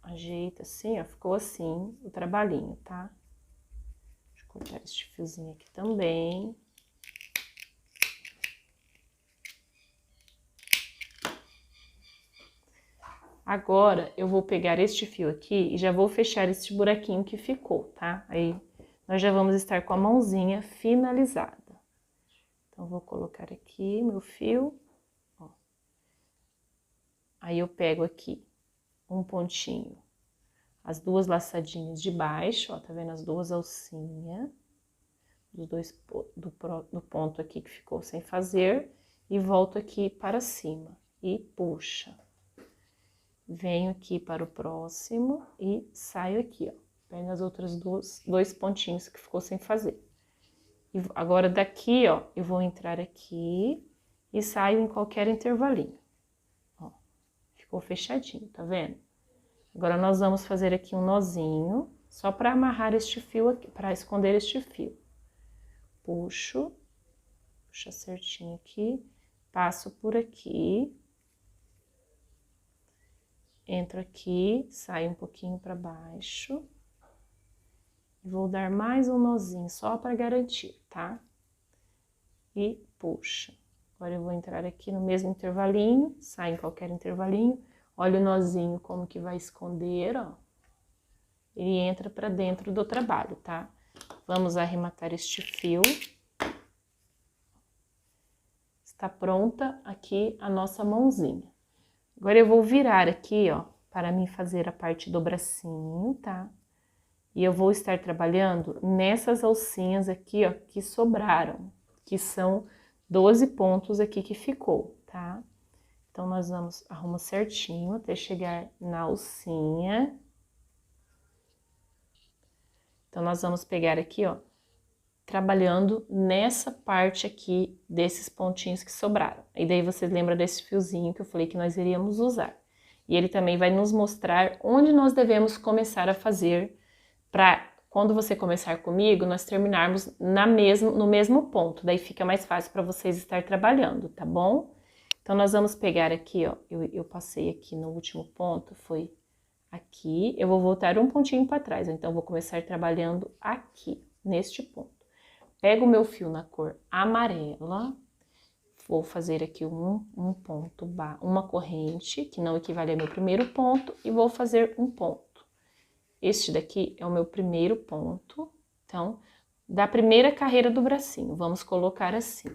S1: ajeita assim, ó, ficou assim o trabalhinho, tá? Deixa eu cortar este fiozinho aqui também. Agora, eu vou pegar este fio aqui e já vou fechar este buraquinho que ficou, tá? Aí, nós já vamos estar com a mãozinha finalizada. Então, vou colocar aqui meu fio, ó. Aí, eu pego aqui um pontinho, as 2 laçadinhas de baixo, ó, tá vendo? As 2 alcinhas, do ponto aqui que ficou sem fazer, e volto aqui para cima, e puxa. Venho aqui para o próximo e saio aqui, ó. Pego as outras 2 pontinhos que ficou sem fazer. E agora daqui, ó, eu vou entrar aqui e saio em qualquer intervalinho. Ó, ficou fechadinho, tá vendo? Agora nós vamos fazer aqui um nozinho, só para amarrar este fio aqui, para esconder este fio. Puxo, puxa certinho aqui, passo por aqui. Entro aqui, saio um pouquinho para baixo. E vou dar mais um nozinho, só para garantir, tá? E puxa. Agora eu vou entrar aqui no mesmo intervalinho, saio em qualquer intervalinho. Olha o nozinho como que vai esconder, ó. Ele entra para dentro do trabalho, tá? Vamos arrematar este fio. Está pronta aqui a nossa mãozinha. Agora eu vou virar aqui, ó, para mim fazer a parte do bracinho, tá? E eu vou estar trabalhando nessas alcinhas aqui, ó, que sobraram, que são 12 pontos aqui que ficou, tá? Então, nós vamos arrumar certinho até chegar na alcinha. Então, nós vamos pegar aqui, ó, trabalhando nessa parte aqui desses pontinhos que sobraram. E daí você lembra desse fiozinho que eu falei que nós iríamos usar. E ele também vai nos mostrar onde nós devemos começar a fazer para quando você começar comigo, nós terminarmos no mesmo ponto. Daí fica mais fácil para vocês estar trabalhando, tá bom? Então, nós vamos pegar aqui, ó, eu passei aqui no último ponto, foi aqui. Eu vou voltar um pontinho para trás, então, eu vou começar trabalhando aqui, neste ponto. Pego o meu fio na cor amarela, vou fazer aqui um ponto, uma corrente, que não equivale ao meu primeiro ponto, e vou fazer um ponto. Este daqui é o meu primeiro ponto, então, da primeira carreira do bracinho, vamos colocar assim.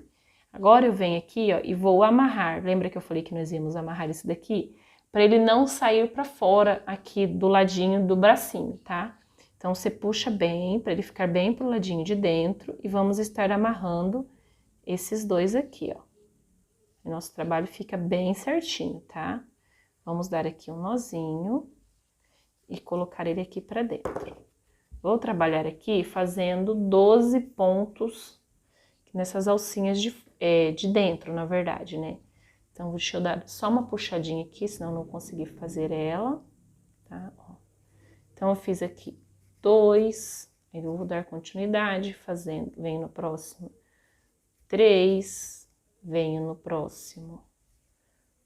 S1: Agora eu venho aqui, ó, e vou amarrar. Lembra que eu falei que nós íamos amarrar esse daqui? Para ele não sair para fora aqui do ladinho do bracinho, tá? Então, você puxa bem, para ele ficar bem pro ladinho de dentro, e vamos estar amarrando esses dois aqui, ó. O nosso trabalho fica bem certinho, tá? Vamos dar aqui um nozinho e colocar ele aqui para dentro. Vou trabalhar aqui fazendo 12 pontos nessas alcinhas de dentro, na verdade, né? Então, deixa eu dar só uma puxadinha aqui, senão eu não consegui fazer ela, tá? Ó. Então, eu fiz aqui 2, eu vou dar continuidade, fazendo, venho no próximo 3, venho no próximo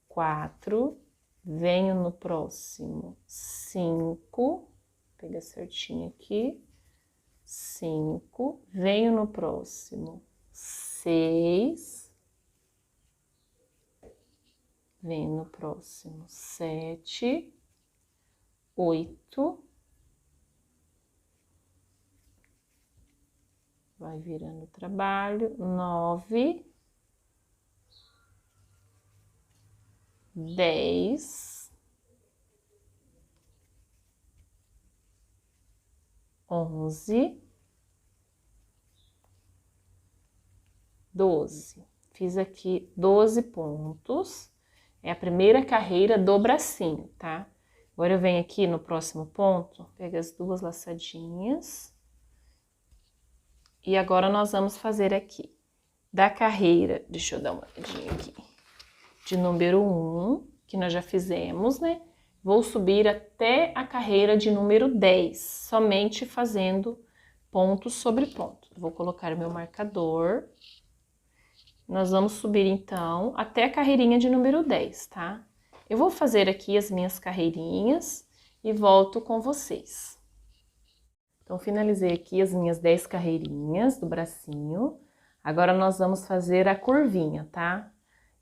S1: 4, venho no próximo 5, pega certinho aqui, 5, venho no próximo 6, venho no próximo 7, 8, vai virando o trabalho, 9, 10, 11, 12. Fiz aqui 12 pontos. É a primeira carreira do bracinho, tá? Agora eu venho aqui no próximo ponto, pego as duas laçadinhas. E agora nós vamos fazer aqui da carreira, deixa eu dar uma olhadinha aqui, de número 1, que nós já fizemos, né? Vou subir até a carreira de número 10, somente fazendo ponto sobre ponto. Vou colocar meu marcador. Nós vamos subir, então, até a carreirinha de número 10, tá? Eu vou fazer aqui as minhas carreirinhas e volto com vocês. Então, finalizei aqui as minhas 10 carreirinhas do bracinho. Agora, nós vamos fazer a curvinha, tá?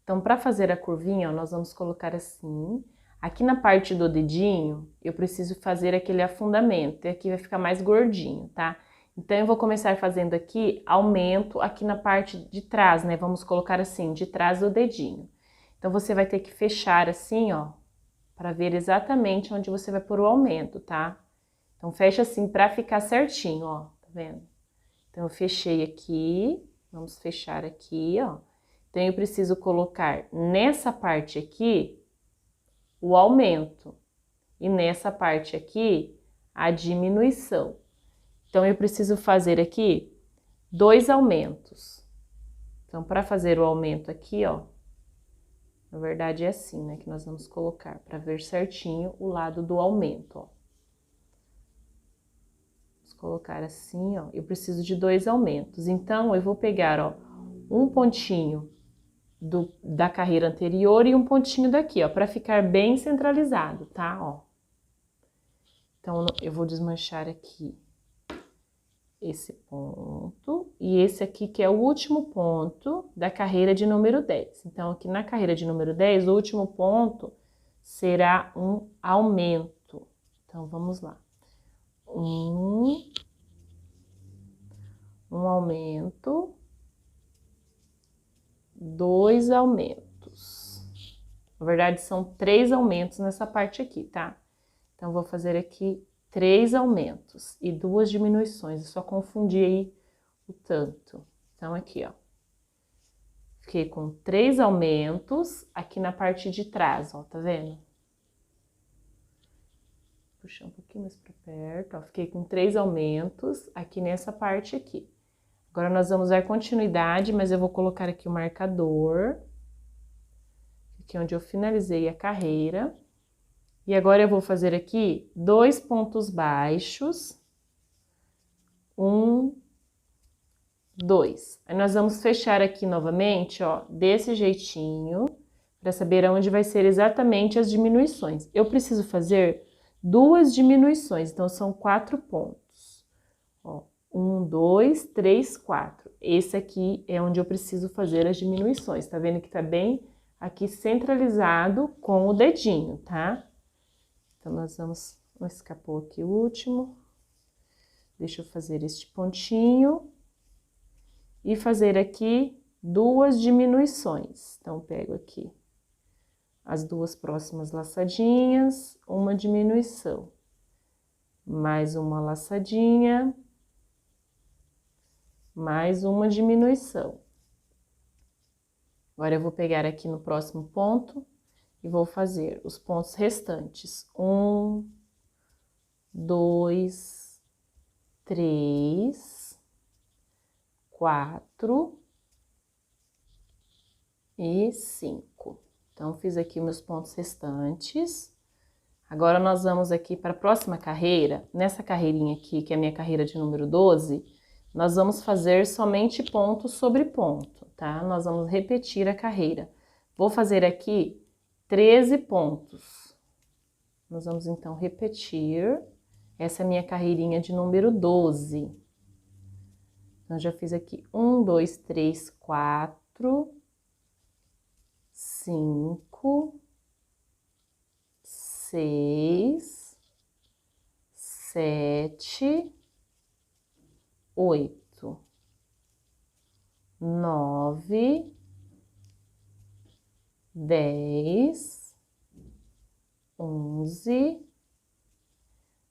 S1: Então, para fazer a curvinha, ó, nós vamos colocar assim. Aqui na parte do dedinho, eu preciso fazer aquele afundamento. E aqui vai ficar mais gordinho, tá? Então, eu vou começar fazendo aqui, aumento aqui na parte de trás, né? Vamos colocar assim, de trás do dedinho. Então, você vai ter que fechar assim, ó, para ver exatamente onde você vai pôr o aumento, tá? Então, fecha assim para ficar certinho, ó, tá vendo? Então, eu fechei aqui, vamos fechar aqui, ó. Então, eu preciso colocar nessa parte aqui o aumento e nessa parte aqui a diminuição. Então, eu preciso fazer aqui 2 aumentos. Então, para fazer o aumento aqui, ó, na verdade é assim, né, que nós vamos colocar, para ver certinho o lado do aumento, ó. Vamos colocar assim, ó, eu preciso de 2 aumentos. Então, eu vou pegar, ó, um pontinho da carreira anterior e um pontinho daqui, ó, para ficar bem centralizado, tá, ó. Então, eu vou desmanchar aqui esse ponto, e esse aqui que é o último ponto da carreira de número 10. Então, aqui na carreira de número 10, o último ponto será um aumento. Então, vamos lá. Um aumento, 2 aumentos. Na verdade, são 3 aumentos nessa parte aqui, tá? Então, vou fazer aqui 3 aumentos e 2 diminuições. Eu só confundi aí o tanto. Então, aqui, ó. Fiquei com 3 aumentos aqui na parte de trás, ó, tá vendo? Puxar um pouquinho mais pra perto, ó. Fiquei com 3 aumentos aqui nessa parte aqui. Agora, nós vamos dar continuidade, mas eu vou colocar aqui o marcador. Aqui onde eu finalizei a carreira. E agora eu vou fazer aqui 2 pontos baixos, 1, 2. Aí nós vamos fechar aqui novamente, ó, desse jeitinho, para saber aonde vai ser exatamente as diminuições. Eu preciso fazer 2 diminuições, então são 4 pontos. Ó, 1, 2, 3, 4. Esse aqui é onde eu preciso fazer as diminuições. Tá vendo que tá bem aqui centralizado com o dedinho, tá? Então, nós vamos Escapou aqui o último. Deixa eu fazer este pontinho e fazer aqui 2 diminuições. Então, pego aqui as 2 próximas laçadinhas, uma diminuição, mais uma laçadinha, mais uma diminuição. Agora, eu vou pegar aqui no próximo ponto e vou fazer os pontos restantes. 1, 2, 3, 4 e 5. Então, fiz aqui meus pontos restantes. Agora, nós vamos aqui para a próxima carreira. Nessa carreirinha aqui, que é a minha carreira de número 12, nós vamos fazer somente ponto sobre ponto, tá? Nós vamos repetir a carreira. Vou fazer aqui 13 pontos. Nós vamos, então, repetir. Essa é a minha carreirinha de número 12. Então, já fiz aqui 1, 2, 3, 4, 5, 6, 7, 8, 9, 10, 11,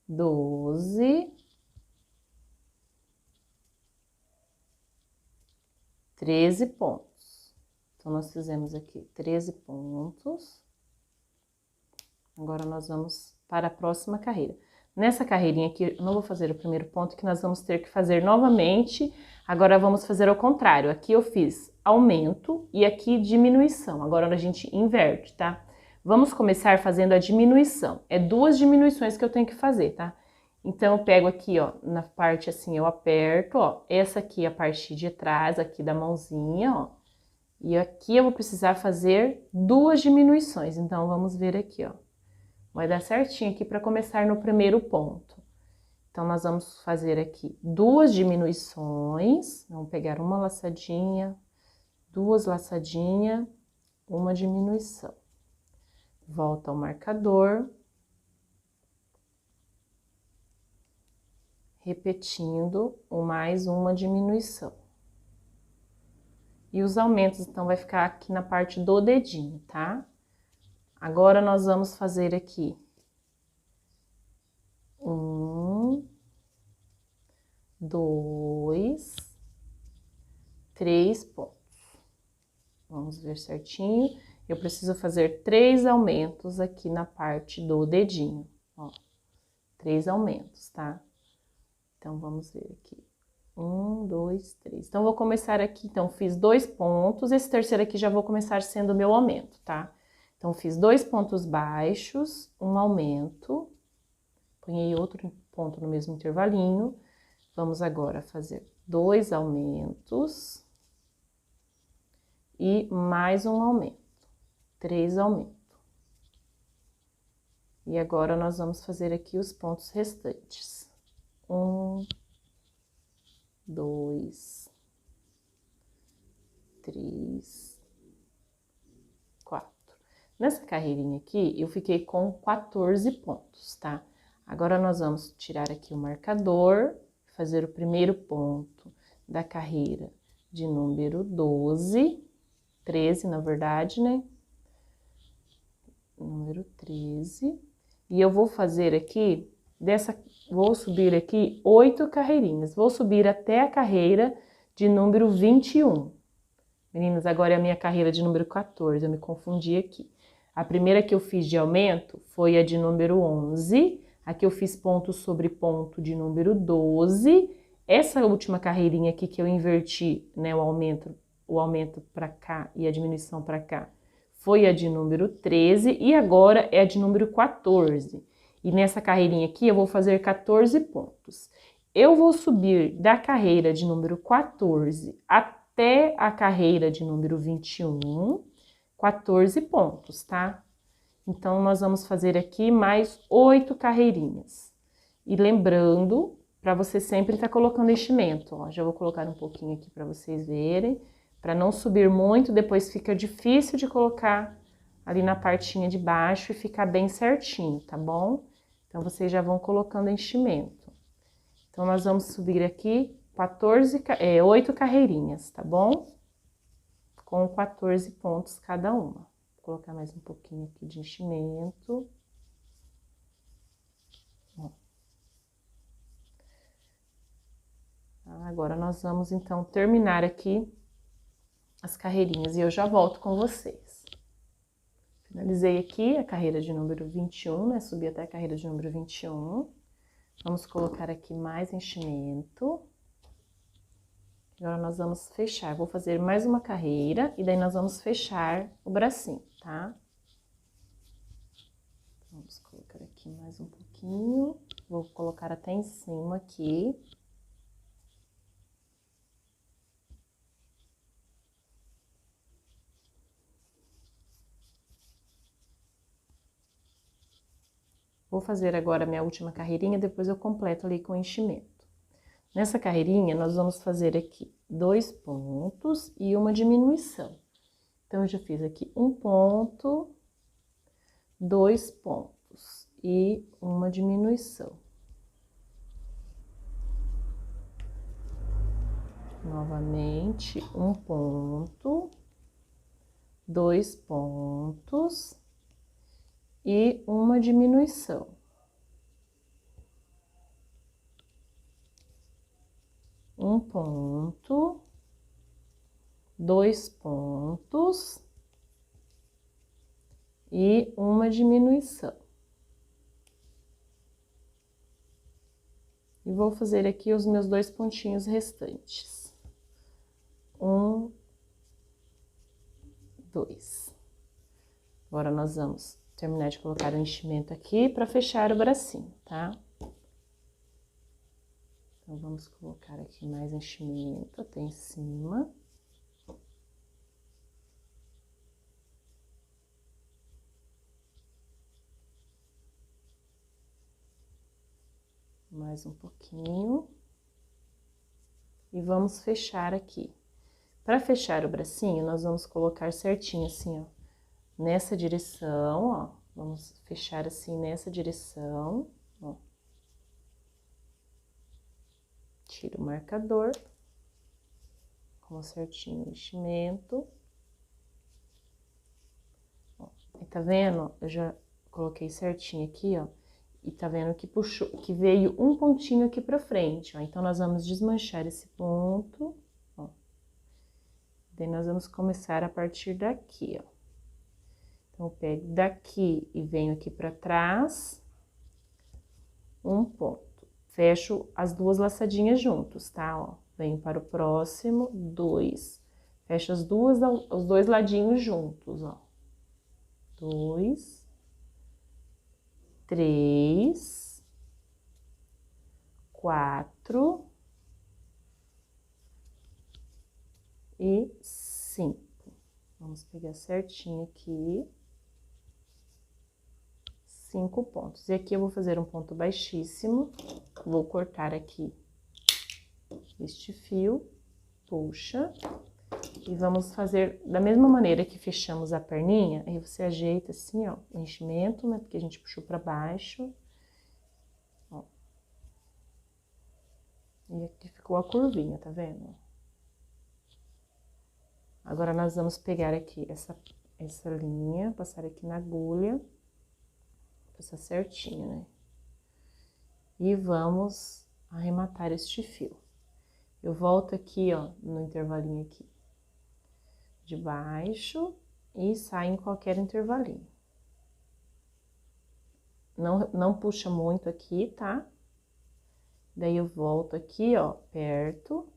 S1: 12, 13 pontos. Então, nós fizemos aqui 13 pontos. Agora, nós vamos para a próxima carreira. Nessa carreirinha aqui, eu não vou fazer o primeiro ponto, que nós vamos ter que fazer novamente. Agora, vamos fazer ao contrário. Aqui eu fiz aumento e aqui diminuição. Agora, a gente inverte, tá? Vamos começar fazendo a diminuição. É 2 diminuições que eu tenho que fazer, tá? Então, eu pego aqui, ó, na parte assim, eu aperto, ó. Essa aqui é a parte de trás, aqui da mãozinha, ó. E aqui eu vou precisar fazer 2 diminuições. Então, vamos ver aqui, ó. Vai dar certinho aqui para começar no primeiro ponto. Então, nós vamos fazer aqui 2 diminuições. Vamos pegar uma laçadinha, 2 laçadinhas, uma diminuição. Volta ao marcador. Repetindo mais uma diminuição. E os aumentos, então, vai ficar aqui na parte do dedinho, tá? Agora, nós vamos fazer aqui 1, 2, 3 pontos. Vamos ver certinho. Eu preciso fazer 3 aumentos aqui na parte do dedinho, ó. 3 aumentos, tá? Então, vamos ver aqui. 1, 2, 3. Então, vou começar aqui. Então, fiz 2 pontos. Esse terceiro aqui já vou começar sendo o meu aumento, tá? Então, fiz 2 pontos baixos, um aumento. Ponhei outro ponto no mesmo intervalinho. Vamos agora fazer 2 aumentos. E mais um aumento. 3 aumentos. E agora, nós vamos fazer aqui os pontos restantes. 1, 2, 3, 4. Nessa carreirinha aqui, eu fiquei com 14 pontos, tá? Agora, nós vamos tirar aqui o marcador, fazer o primeiro ponto da carreira de número 12, 13, na verdade, né? Número 13. E eu vou fazer aqui, vou subir aqui 8 carreirinhas. Vou subir até a carreira de número 21. Meninas, agora é a minha carreira de número 14, eu me confundi aqui. A primeira que eu fiz de aumento foi a de número 11. Aqui eu fiz ponto sobre ponto de número 12. Essa última carreirinha aqui que eu inverti, né, o aumento para cá e a diminuição para cá, foi a de número 13 e agora é a de número 14. E nessa carreirinha aqui eu vou fazer 14 pontos. Eu vou subir da carreira de número 14 até a carreira de número 21, 14 pontos, tá? Então, nós vamos fazer aqui mais 8 carreirinhas. E lembrando, para você sempre estar colocando enchimento, ó. Já vou colocar um pouquinho aqui para vocês verem. Para não subir muito, depois fica difícil de colocar ali na partinha de baixo e ficar bem certinho, tá bom? Então, vocês já vão colocando enchimento. Então, nós vamos subir aqui 8 carreirinhas, tá bom? Com 14 pontos cada uma. Vou colocar mais um pouquinho aqui de enchimento. Agora, nós vamos, então, terminar aqui as carreirinhas e eu já volto com vocês. Finalizei aqui a carreira de número 21, né? Subi até a carreira de número 21. Vamos colocar aqui mais enchimento. Agora, nós vamos fechar. Vou fazer mais uma carreira e daí nós vamos fechar o bracinho, tá? Vamos colocar aqui mais um pouquinho. Vou colocar até em cima aqui. Vou fazer agora a minha última carreirinha, depois eu completo ali com enchimento. Nessa carreirinha, nós vamos fazer aqui 2 pontos e uma diminuição. Então, eu já fiz aqui 1 ponto, 2 pontos e uma diminuição. Novamente, 1 ponto, 2 pontos e uma diminuição. Um ponto, 2 pontos e uma diminuição. E vou fazer aqui os meus 2 pontinhos restantes. 1, 2. Agora, nós vamos terminar de colocar o enchimento aqui para fechar o bracinho, tá? Então, vamos colocar aqui mais enchimento até em cima. Mais um pouquinho. E vamos fechar aqui. Para fechar o bracinho, nós vamos colocar certinho assim, ó. Nessa direção, ó. Vamos fechar assim nessa direção, ó. Tiro o marcador. Com certinho o enchimento. Ó, e tá vendo? Eu já coloquei certinho aqui, ó. E tá vendo que puxou, que veio um pontinho aqui pra frente, ó. Então, nós vamos desmanchar esse ponto, ó. Daí, nós vamos começar a partir daqui, ó. Então, eu pego daqui e venho aqui pra trás, 1 ponto. Fecho as 2 laçadinhas juntos, tá? Ó, venho para o próximo, 2. Fecho os 2 ladinhos juntos, ó. 2, 3, 4 e 5. Vamos pegar certinho aqui. 5 pontos. E aqui eu vou fazer um ponto baixíssimo, vou cortar aqui este fio, puxa, e vamos fazer da mesma maneira que fechamos a perninha, aí você ajeita assim, ó, o enchimento, né, porque a gente puxou pra baixo, ó. E aqui ficou a curvinha, tá vendo? Agora, nós vamos pegar aqui essa linha, passar aqui na agulha, passar certinho, né? E vamos arrematar este fio. Eu volto aqui, ó, no intervalinho aqui de baixo e saio em qualquer intervalinho. Não puxa muito aqui, tá? Daí eu volto aqui, ó, perto,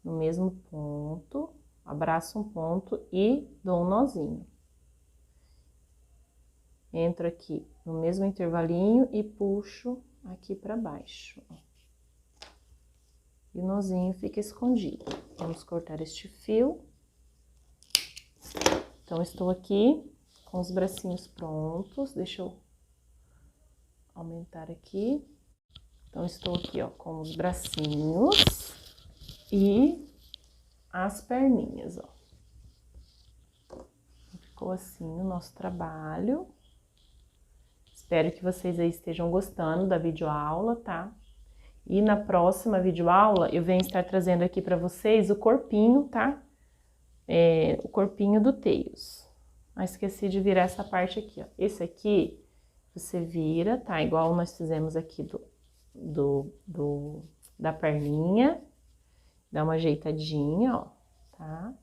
S1: no mesmo ponto, abraço um ponto e dou um nozinho. Entro aqui no mesmo intervalinho e puxo aqui pra baixo, ó. E o nozinho fica escondido. Vamos cortar este fio. Então, estou aqui com os bracinhos prontos. Deixa eu aumentar aqui. Então, estou aqui, ó, com os bracinhos e as perninhas, ó. Ficou assim o nosso trabalho. Espero que vocês aí estejam gostando da videoaula, tá? E na próxima videoaula eu venho estar trazendo aqui para vocês o corpinho, tá? O corpinho do Tails. Mas esqueci de virar essa parte aqui, ó. Esse aqui você vira, tá? Igual nós fizemos aqui da perninha. Dá uma ajeitadinha, ó, tá?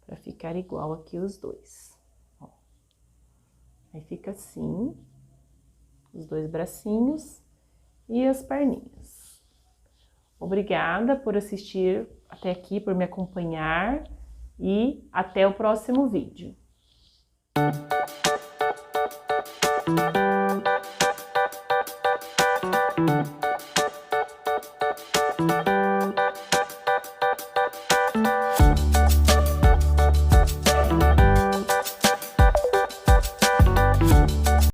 S1: Pra ficar igual aqui os dois, ó. Aí fica assim, os dois bracinhos e as perninhas. Obrigada por assistir até aqui, por me acompanhar e até o próximo vídeo.